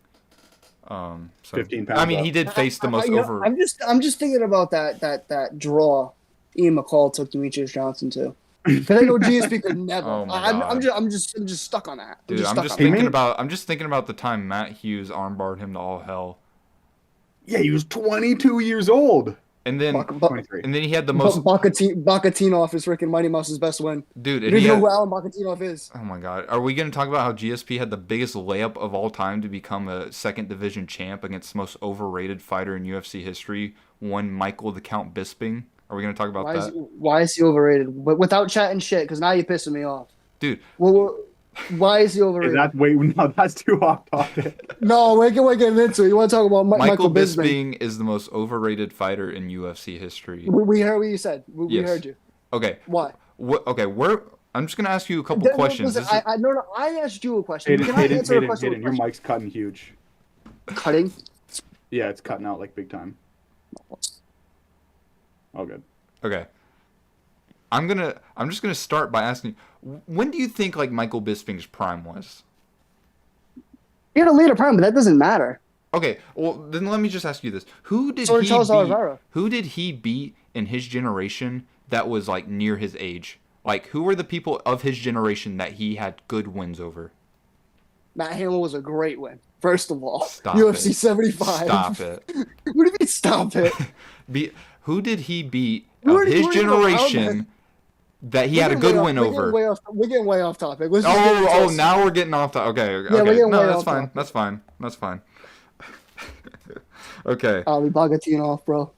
So, 15 pounds. I mean, he did face the most over. I'm just thinking about that draw Ian McCall took Demetrius Johnson to. Because I know GSP could never. Oh my God. I'm just stuck on that. Dude, I'm just thinking about the time Matt Hughes armbarred him to all hell. Yeah, he was 22 years old. And then 23. And then he had the most Bakatinov is freaking Mighty Mouse's best win. Dude, you don't know who Alan Bakatinov is. Oh my God. Are we going to talk about how GSP had the biggest layup of all time to become a second division champ against the most overrated fighter in UFC history, one Michael the Count Bisping? Are we going to talk about that? Why is he overrated? But without chatting shit, because now you're pissing me off. Dude. Well, why is he overrated? That's too off topic. No, we're getting into it. You want to talk about Michael Bisping is the most overrated fighter in UFC history. We heard what you said. We heard you. Okay. Why? Okay, I'm just going to ask you a couple questions. Listen, I asked you a question. Hayden, your mic's cutting huge. Cutting? Yeah, it's cutting out like big time. Oh, good. Okay. I'm just gonna start by asking, when do you think like Michael Bisping's prime was? He had a later prime, but that doesn't matter. Okay, well then let me just ask you this: Who did he beat in his generation that was like near his age? Like, who were the people of his generation that he had good wins over? Matt Hamill was a great win. First of all, Stop UFC it. 75. Stop it. What do you mean stop it? Who did he beat of his generation that he had a good win over? We're getting way off topic. Now we're getting off topic. Okay. Yeah, no, that's fine. Okay. Ali Bagatinov, bro.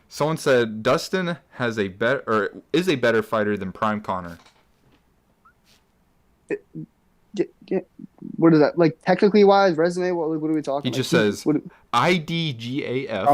Someone said Dustin is a better fighter than Prime Connor. What is that? Like technically wise, resume? What are we talking? He just says IDGAF.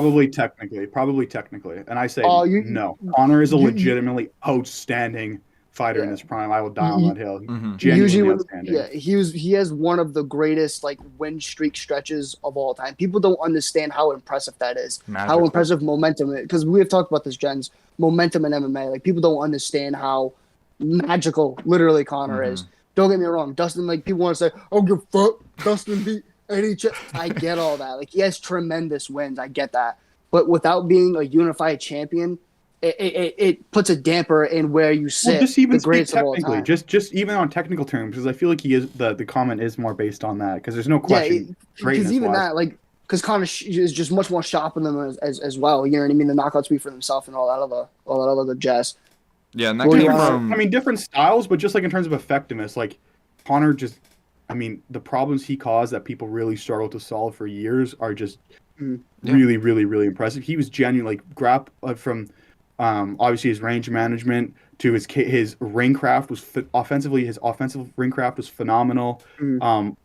Probably technically. And I say no. Connor is a legitimately outstanding fighter in his prime. I will die on that hill. Mm-hmm. Genuinely outstanding. He has one of the greatest like win streak stretches of all time. People don't understand how impressive that is. Magical. How impressive momentum is. Because we have talked about this, Jens. Momentum in MMA. Like people don't understand how magical literally Connor is. Don't get me wrong, Dustin. Like people want to say, "Oh, give fuck, Dustin beat any." I get all that. Like he has tremendous wins. I get that, but without being a unified champion, it puts a damper in where you sit. Well, just even the greatest technically, of all time. just even on technical terms, because I feel like he is the comment is more based on that because there's no question. Because even that, like, because Connor is just much more sharp than them as well. You know what I mean? The knockouts speak for themselves and all that other jazz. Yeah, and that came from... I mean, different styles, but just like in terms of effectiveness, like Connor just, I mean, the problems he caused that people really struggle to solve for years are just really, really, really impressive. He was genuinely like from obviously his range management to his ring craft was offensively. His offensive ring craft was phenomenal. You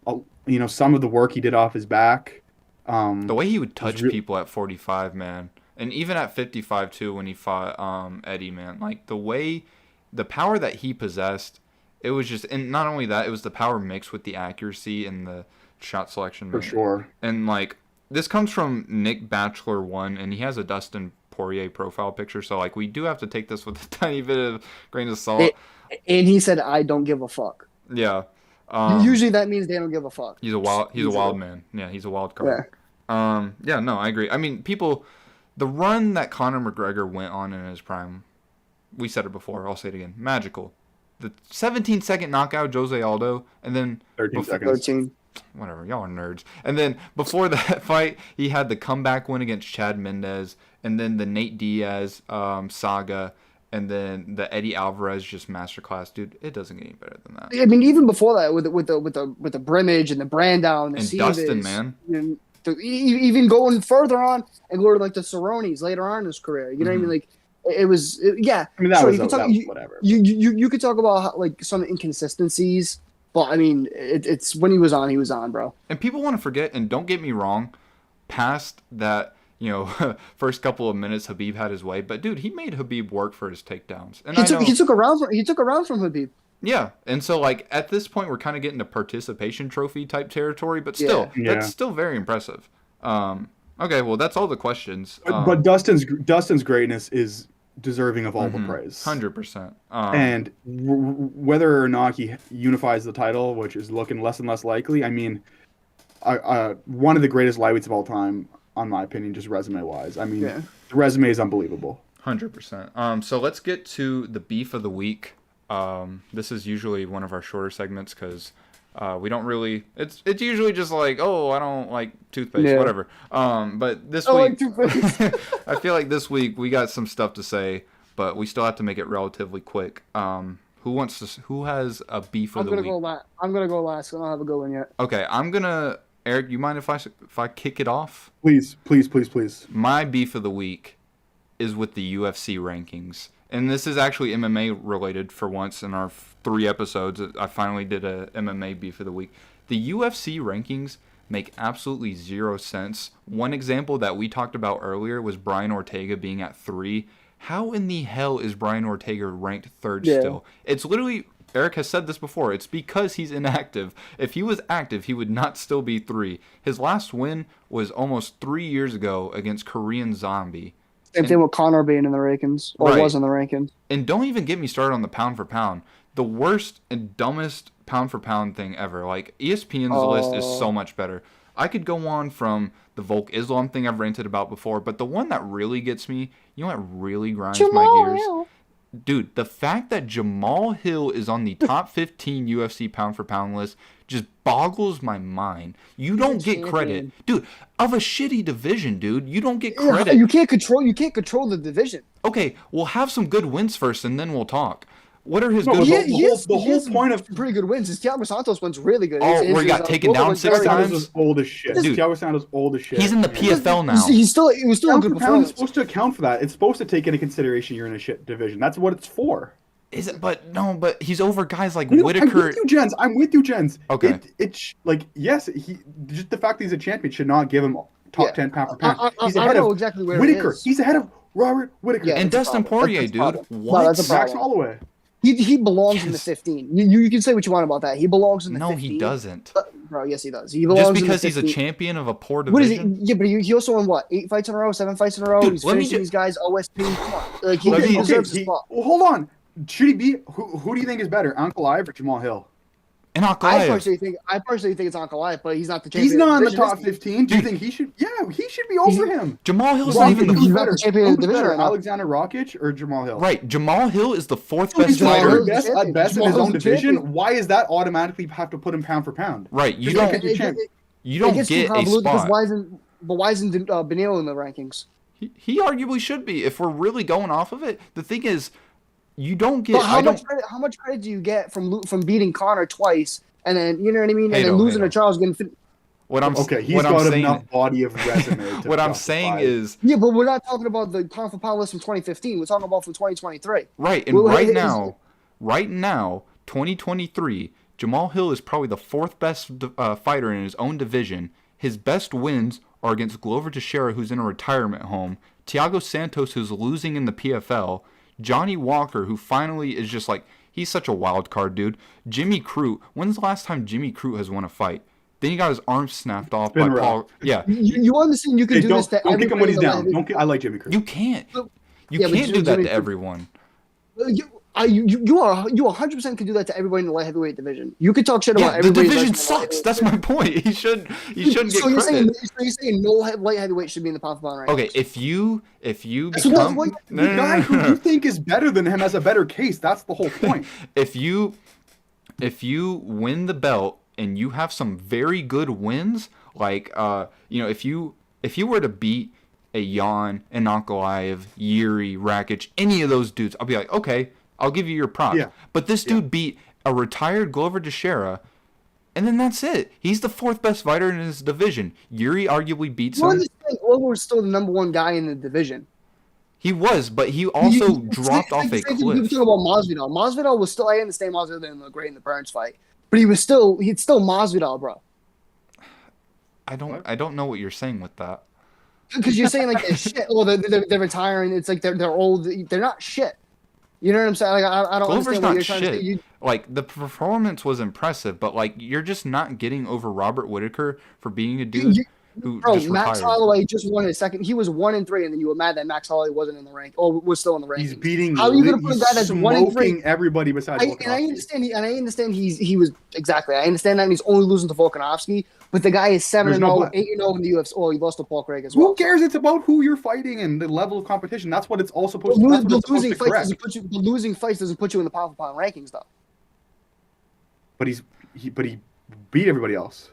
know, some of the work he did off his back. The way he would touch people at 45, man. And even at 55 too, when he fought Eddie, man, like the power that he possessed, it was just, and not only that, it was the power mixed with the accuracy and the shot selection. For sure. And like this comes from Nick Bachelor 1, and he has a Dustin Poirier profile picture, so like we do have to take this with a tiny bit of grain of salt. And he said, "I don't give a fuck." Yeah. Usually that means they don't give a fuck. He's a wild man. Yeah, he's a wild card. Yeah. No, I agree. I mean, the run that Conor McGregor went on in his prime, we said it before, I'll say it again, magical. The 17-second knockout, Jose Aldo, and then... 13 seconds. 13. Whatever, y'all are nerds. And then before that fight, he had the comeback win against Chad Mendez, and then the Nate Diaz saga, and then the Eddie Alvarez just masterclass. Dude, it doesn't get any better than that. I mean, even before that, with the Brimage and the Brandao and the and Stevens, Dustin, man. Even going further on and go to like the Cerrones later on in his career, you know what I mean? Like yeah. I mean, that was whatever. You could talk about how, like some inconsistencies, but I mean, it's when he was on, bro. And people want to forget, and don't get me wrong, past that, you know, first couple of minutes, Habib had his way, but dude, he made Habib work for his takedowns. And he took a round from Habib. Yeah, and so like at this point we're kind of getting to participation trophy type territory, but still, Yeah. that's still very impressive. Okay, well that's all the questions. But Dustin's greatness is deserving of all the praise. 100%. And whether or not he unifies the title, which is looking less and less likely, I mean, one of the greatest lightweights of all time, on my opinion, just resume wise. I mean, the resume is unbelievable. 100%. So let's get to the beef of the week. This is usually one of our shorter segments because we don't really. It's usually just like, oh, I don't like toothpaste, whatever. But this week, I feel like this week we got some stuff to say, but we still have to make it relatively quick. Who has a beef of the week? I'm gonna go last. I don't have a good one yet. Okay, Eric, you mind if I kick it off? Please. My beef of the week is with the UFC rankings. And this is actually MMA related for once in our 3 episodes. I finally did a MMA beef of the week. The UFC rankings make absolutely zero sense. One example that we talked about earlier was Brian Ortega being at 3. How in the hell is Brian Ortega ranked 3rd still? It's literally, Eric has said this before, it's because he's inactive. If he was active, he would not still be 3. His last win was almost 3 years ago against Korean Zombie. Same thing with Conor being in the rankings, or was in the rankings. And don't even get me started on the pound for pound. The worst and dumbest pound for pound thing ever. Like, ESPN's list is so much better. I could go on from the Volk Islam thing I've ranted about before, but the one that really gets me, you know what really grinds my gears? Hill. Dude, the fact that Jamal Hill is on the top 15 UFC pound for pound list just boggles my mind. You don't get credit, dude, of a shitty division, dude. You don't get credit. You can't control the division. Okay, we'll have some good wins first, and then we'll talk. What are his good wins? The whole point of pretty good wins is Thiago Santos wins really good. Where he got taken down 6 times. Is old as shit. Dude, Thiago Santos old as shit. He's in the PFL now. He was still a good performance. It's supposed to account for that. It's supposed to take into consideration you're in a shit division. That's what it's for. Is it? But no. But he's over guys like Whitaker. I'm with you, Jens. Okay. It's like yes, just the fact that he's a champion should not give him top 10 pound for pound. He's ahead of exactly where Whitaker. He's ahead of Robert Whitaker and Dustin Poirier, dude. What? No, that's Max Holloway. He belongs in the 15. You can say what you want about that. He belongs in the 15. No, he doesn't. Bro, yes, he does. He belongs just because in the 15. He's a champion of a poor division. What is he? Yeah, but he also won what? 8 fights in a row, 7 fights in a row. Dude, he's finishing these guys OSP. Come on, like he deserves a spot. Well, hold on. Should he be? Who do you think is better, Ankalaev or Jamal Hill? And I personally think it's Ankalaev, but he's not the champion. He's not in the top 15. Do you think he should? Yeah, he should be over him. Jamal Hill's not even the better champion of the division. Alexander Rakic or Jamal Hill? Right, Jamal Hill is the 4th best fighter. fighter. Best in his own division. Why is that automatically have to put him pound for pound? Right, you don't get a spot. Why isn't Benito in the rankings? He arguably should be. If we're really going off of it, the thing is, you don't get. But how much credit do you get from beating Conor twice? And then, you know what I mean? And then losing to Charles getting... He's got enough body of resume to what I'm saying is... Yeah, but we're not talking about the pound for pound list from 2015. We're talking about from 2023. Right, and right now, 2023, Jamal Hill is probably the 4th best fighter in his own division. His best wins are against Glover Teixeira, who's in a retirement home, Thiago Santos, who's losing in the PFL, Johnny Walker, who finally is just like... He's such a wild card, dude. Jimmy Crute. When's the last time Jimmy Crute has won a fight? Then he got his arm snapped off by Paul. Yeah. You understand you can do this to everybody. Don't kick him when he's down. I like Jimmy Crute. You can't. You can't do that to everyone. You 100% can do that to everybody in the light heavyweight division. You could talk shit about everybody. The division sucks. That's my point. He shouldn't get credit. So you're saying no light heavyweight should be in the pound for pound rankings? Okay, if you become the guy who you think is better than him has a better case. That's the whole point. If you win the belt and you have some very good wins, like if you were to beat a Jan, an Ankalaev, Yuri, Rakic, any of those dudes, I'll be like, okay, I'll give you your props. Yeah. But this dude beat a retired Glover Teixeira, and then that's it. He's the 4th best fighter in his division. Yuri arguably beats him. Glover was still the number 1 guy in the division. He was, but he also dropped off a cliff. You talking about Masvidal. Masvidal was still. I understand Masvidal didn't look great in the Burns fight, but he's still Masvidal, bro. I don't know what you're saying with that. Because you're saying like they're shit. Oh, they're retiring. It's like they're old. They're not shit. You know what I'm saying? Like, I don't Glover's understand what not you're trying to say. shit. Like, the performance was impressive, but, like, you're just not getting over Robert Whitaker for being a dude who Bro, just Max retired. Holloway just won his second. He was 1-3, and then you were mad that Max Holloway wasn't in the rank or was still in the rankings. He's beating. How are you going to put a guy that's 1-3? Smoking everybody besides Volkanovski. And I understand. I understand he was exactly. I understand that and he's only losing to Volkanovski, but the guy is 7-0, 8-0 in the UFC. Oh, he lost to Paul Craig as well. Who cares? It's about who you're fighting and the level of competition. That's what it's all supposed to. That's what it's supposed to correct. The losing fights doesn't put you in the pound for pound rankings, though. But he beat everybody else.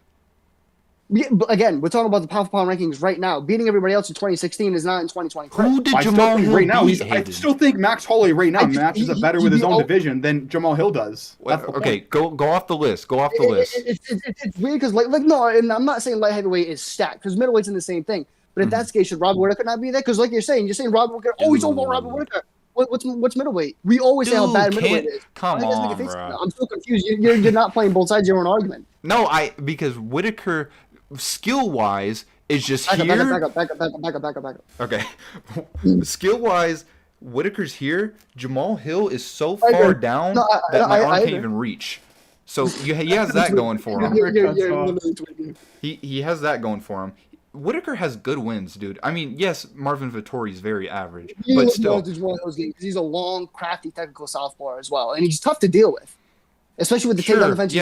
Yeah, but again, we're talking about the pound for pound rankings right now. Beating everybody else in 2016 is not in 2023. Who did Jamal Hill right now? beat? I still think Max Holloway right now matches up better with his own division than Jamal Hill does. Okay, go off the list. Go off the list. It's weird because like no, and I'm not saying light heavyweight is stacked because middleweight's in the same thing. But if that's the case, should Robert Whitaker not be there? Because like you're saying Robert Whitaker. Oh, he's over Robert Whitaker. What's middleweight? We always say how bad middleweight is. Come on, bro. I'm so confused. You're not playing both sides of your own argument. No, because Whitaker, skill wise, is just back here. Back up. Okay, skill wise, Whitaker's here. Jamal Hill is so far down that my arm can't even reach. So he has that going for him. He has that going for him. Whitaker has good wins, dude. I mean, yes, Marvin Vettori's very average, but still. He's a long, crafty, technical southpaw as well, and he's tough to deal with, especially with the takedown defense.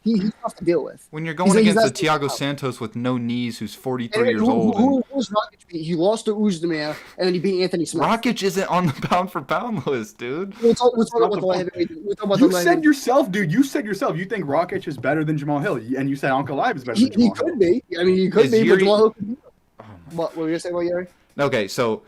He's tough to deal with. When you're going against a Thiago Santos with no knees, who's 43 years old. Who was Rakic beat? He lost to Uzdemir, and then he beat Anthony Smith. Rakic isn't on the pound-for-pound list, dude. We're talking about the light heavyweight. You said yourself, dude. You said yourself. You think Rakic is better than Jamal Hill, and you said Ankalaev is better than Jamal Hill. He could be. I mean, he could be, but Jamal Hill could be. What were you going to say about Yuri? Okay, so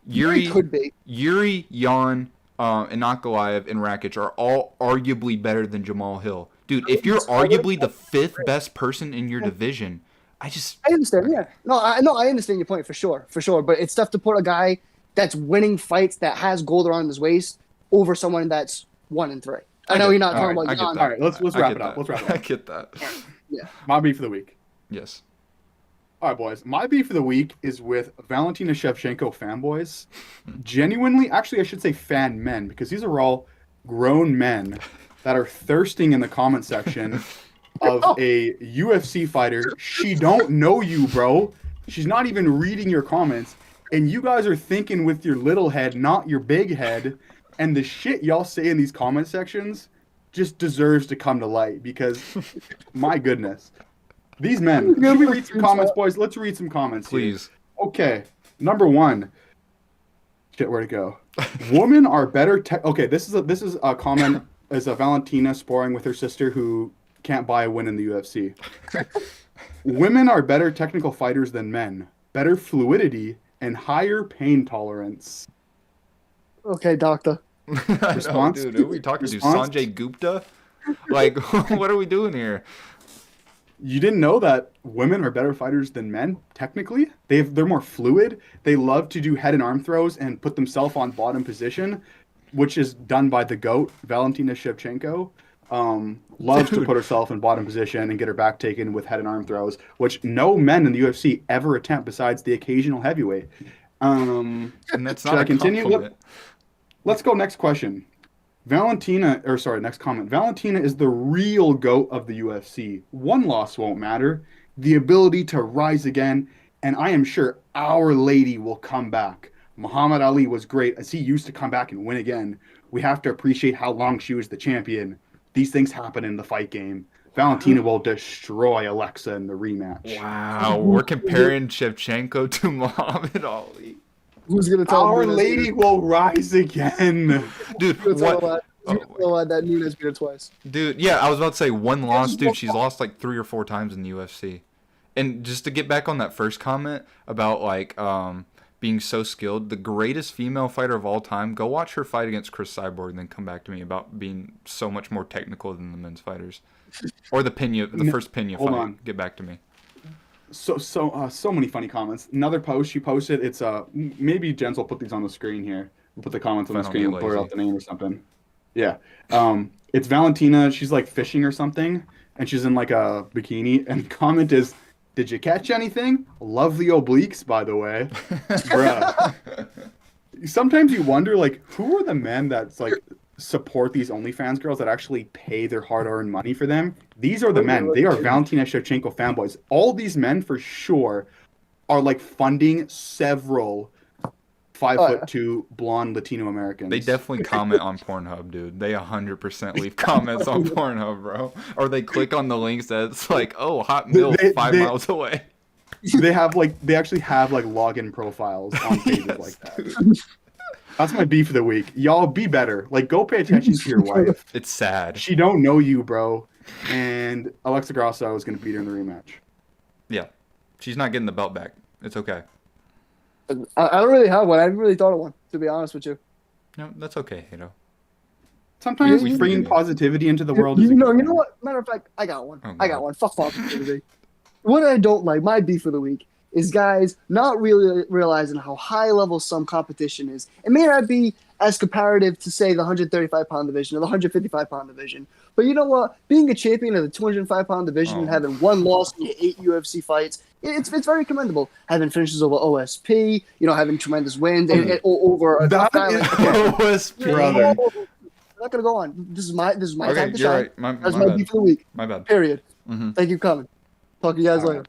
Yuri could be. Yuri, Jan, and Ankalaev and Rakic are all arguably better than Jamal Hill. Dude, if you're arguably the fifth best person in your division, I understand, yeah. I understand your point for sure. But it's tough to put a guy that's winning fights that has gold around his waist over someone that's 1-3. I know you're not talking about Jan. All right, let's wrap it up. I get that. Yeah. My beef for the week. Yes. All right, boys. My beef for the week is with Valentina Shevchenko fanboys. Genuinely, actually, I should say fan men, because these are all grown men that are thirsting in the comment section of a UFC fighter. She don't know you, bro. She's not even reading your comments. And you guys are thinking with your little head, not your big head. And the shit y'all say in these comment sections just deserves to come to light because, my goodness. These men. Should we read some comments, boys? Let's read some comments. Please. Here. Okay. Number 1. Shit, where'd it go? Women are better. Okay, this is a comment as a Valentina sparring with her sister who can't buy a win in the UFC. Women are better technical fighters than men. Better fluidity and higher pain tolerance. Okay, doctor. Response? Dude, who are we talking to? Sanjay Gupta? Like, what are we doing here? You didn't know that women are better fighters than men, technically? They're more fluid. They love to do head and arm throws and put themselves on bottom position, which is done by the GOAT, Valentina Shevchenko. Loves to put herself in bottom position and get her back taken with head and arm throws, which no men in the UFC ever attempt besides the occasional heavyweight. And that's not should I continue? Compliment. Let's go next question. Next comment. Valentina is the real GOAT of the UFC. One loss won't matter. The ability to rise again, and I am sure Our Lady will come back. Muhammad Ali was great as he used to come back and win again. We have to appreciate how long she was the champion. These things happen in the fight game. Valentina will destroy Alexa in the rematch. Wow, we're comparing Shevchenko to Muhammad Ali. Who's gonna tell Our Lady will rise again, dude? What? That Nunes beat her twice. Dude, yeah, I was about to say one loss, dude. She's lost like 3 or 4 times in the UFC. And just to get back on that first comment about like being so skilled, the greatest female fighter of all time. Go watch her fight against Chris Cyborg, and then come back to me about being so much more technical than the men's fighters, or the first Pena fight. On. Get back to me. So many funny comments. Another post she posted. It's maybe Jens will put these on the screen here. We'll put the comments on the screen. We'll blur out the name or something. Yeah. It's Valentina. She's like fishing or something, and she's in like a bikini. And the comment is, "Did you catch anything? Love the obliques, by the way." Bruh. sometimes you wonder, like, who are the men that's like support these OnlyFans girls that actually pay their hard-earned money for them? These are the men. They are Valentina Shevchenko fanboys. All these men, for sure, are like funding several 5'2" blonde Latino Americans. They definitely comment on Pornhub, dude. They 100% leave comments on Pornhub, bro. Or they click on the links that's like, oh, hot milk 5 miles away. They actually have like login profiles on pages like that. That's my beef of the week. Y'all be better. Like, go pay attention to your wife. It's sad. She don't know you, bro. And Alexa Grasso is gonna beat her in the rematch. Yeah. She's not getting the belt back. It's okay. I don't really have one. I haven't really thought of one, to be honest with you. No, that's okay, Hado. Sometimes We bringing forgive you. positivity into the world is You know what? Matter of fact, I got one. Oh, I got one. Fuck positivity. What I don't like, my beef of the week, is guys not really realizing how high level some competition is. It may not be as comparative to, say, the 135-pound division or the 155-pound division. But you know what? Being a champion of the 205-pound division and having one loss in your 8 UFC fights, it's very commendable. Having finishes over OSP, having tremendous wins and over a that guy is like OSP. brother. I'm not gonna go on. This is my Okay, time to you're shine. right. That's My my bad. beef of the week. My bad. Period. Mm-hmm. Thank you for coming. Talk to you guys All later.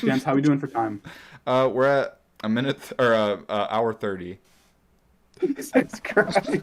Gents, how we doing for time? We're at a minute or hour 30. Jesus Christ.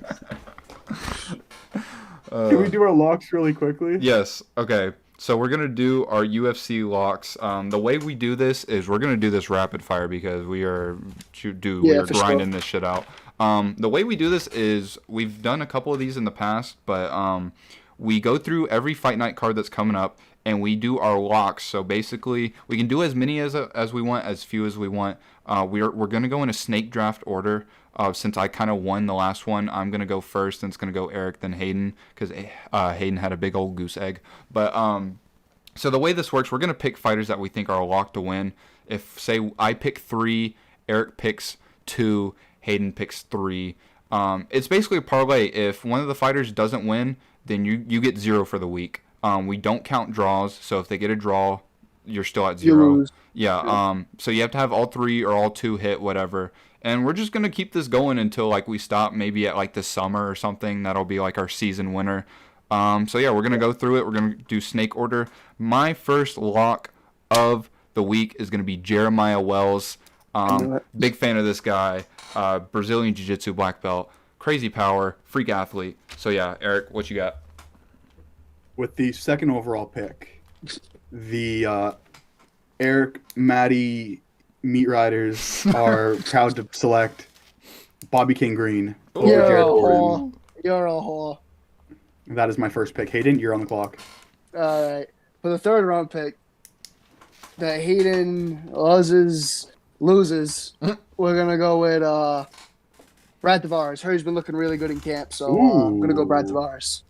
Can we do our locks really quickly? Yes. Okay. So we're gonna do our UFC locks. The way we do this is we're gonna do this rapid fire because we are grinding this shit out. The way we do this is we've done a couple of these in the past, but we go through every fight night card that's coming up and we do our locks. So basically, we can do as many as we want, as few as we want. We're gonna go in a snake draft order. Since I kind of won the last one, I'm going to go first, and it's going to go Eric, then Hayden, because Hayden had a big old goose egg. But so the way this works, we're going to pick fighters that we think are locked to win. If, say, I pick 3, Eric picks 2, Hayden picks 3. It's basically a parlay. If one of the fighters doesn't win, then you get 0 for the week. We don't count draws, so if they get a draw, you're still at 0. You lose. Yeah. So you have to have all 3 or all 2 hit, whatever. And we're just going to keep this going until like we stop maybe at like the summer or something. That'll be like our season winner. So yeah, we're going to go through it. We're going to do snake order. My first lock of the week is going to be Jeremiah Wells. Big fan of this guy. Brazilian Jiu-Jitsu black belt. Crazy power. Freak athlete. So yeah, Eric, what you got? With the second overall pick, the Eric Matty Meat Riders are proud to select Bobby King Green over You're a Jared whore. Gordon. You're a whore. That is my first pick. Hayden, you're on the clock. All right. For the third round pick, the Hayden loses, we're going to go with Brad Tavares. Heard he's been looking really good in camp, so I'm going to go Brad Tavares.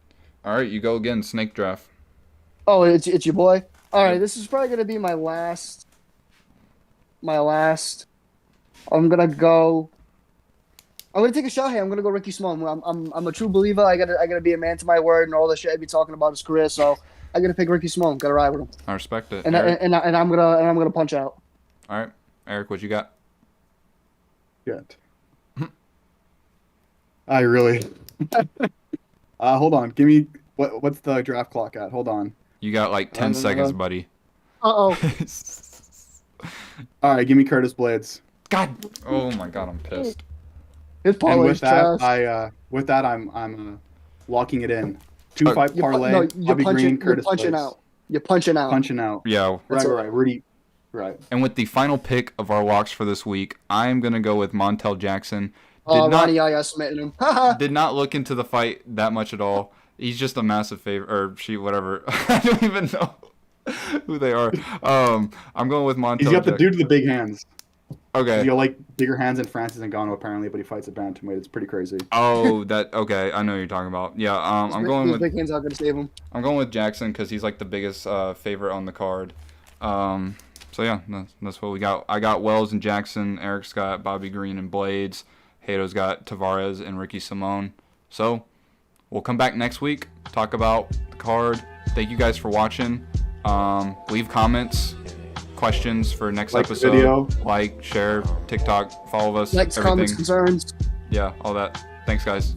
All right, you go again. Snake draft. Oh, it's your boy? All right, this is probably going to be my last. I'm gonna take a shot here. I'm gonna go Ricky Small. I'm a true believer. I gotta be a man to my word and all the shit I be talking about his career. So I gotta pick Ricky Small. Gotta ride with him. I respect it. And I'm gonna punch out. All right, Eric, what you got? Good. I really. Hold on. Give me what's the draft clock at? Hold on. You got like 10 seconds, buddy. Oh. All right, give me Curtis Blaydes. God. Oh my God, I'm pissed. His And parlay with is trash. that, I'm locking it in. 2-5 parlay. You're Bobby Green, Curtis punching Blaydes. out. You're punching out. Punching out. Yeah. Right. Rudy. Right. And with the final pick of our locks for this week, I am gonna go with Montel Jackson. Ronnie Yaya smitten him. Did not look into the fight that much at all. He's just a massive favorite, or she, whatever. I don't even know who they are. I'm going with Montel. He's got the dude with the big hands. Okay. He's got like bigger hands than Francis Ngannou apparently, but he fights a bantamweight. It's pretty crazy. Oh, that okay. I know what you're talking about. Yeah. I'm going with big hands aren't gonna save him. I'm going with Jackson because he's like the biggest favorite on the card. So yeah, that's what we got. I got Wells and Jackson. Eric's got Bobby Green and Blaydes. Hato's got Tavares and Ricky Simone. So we'll come back next week, talk about the card. Thank you guys for watching. Leave comments. questions for next Like the episode, video. like, share, TikTok, follow us, Likes, everything. comments, concerns. Yeah, all that. Thanks, guys.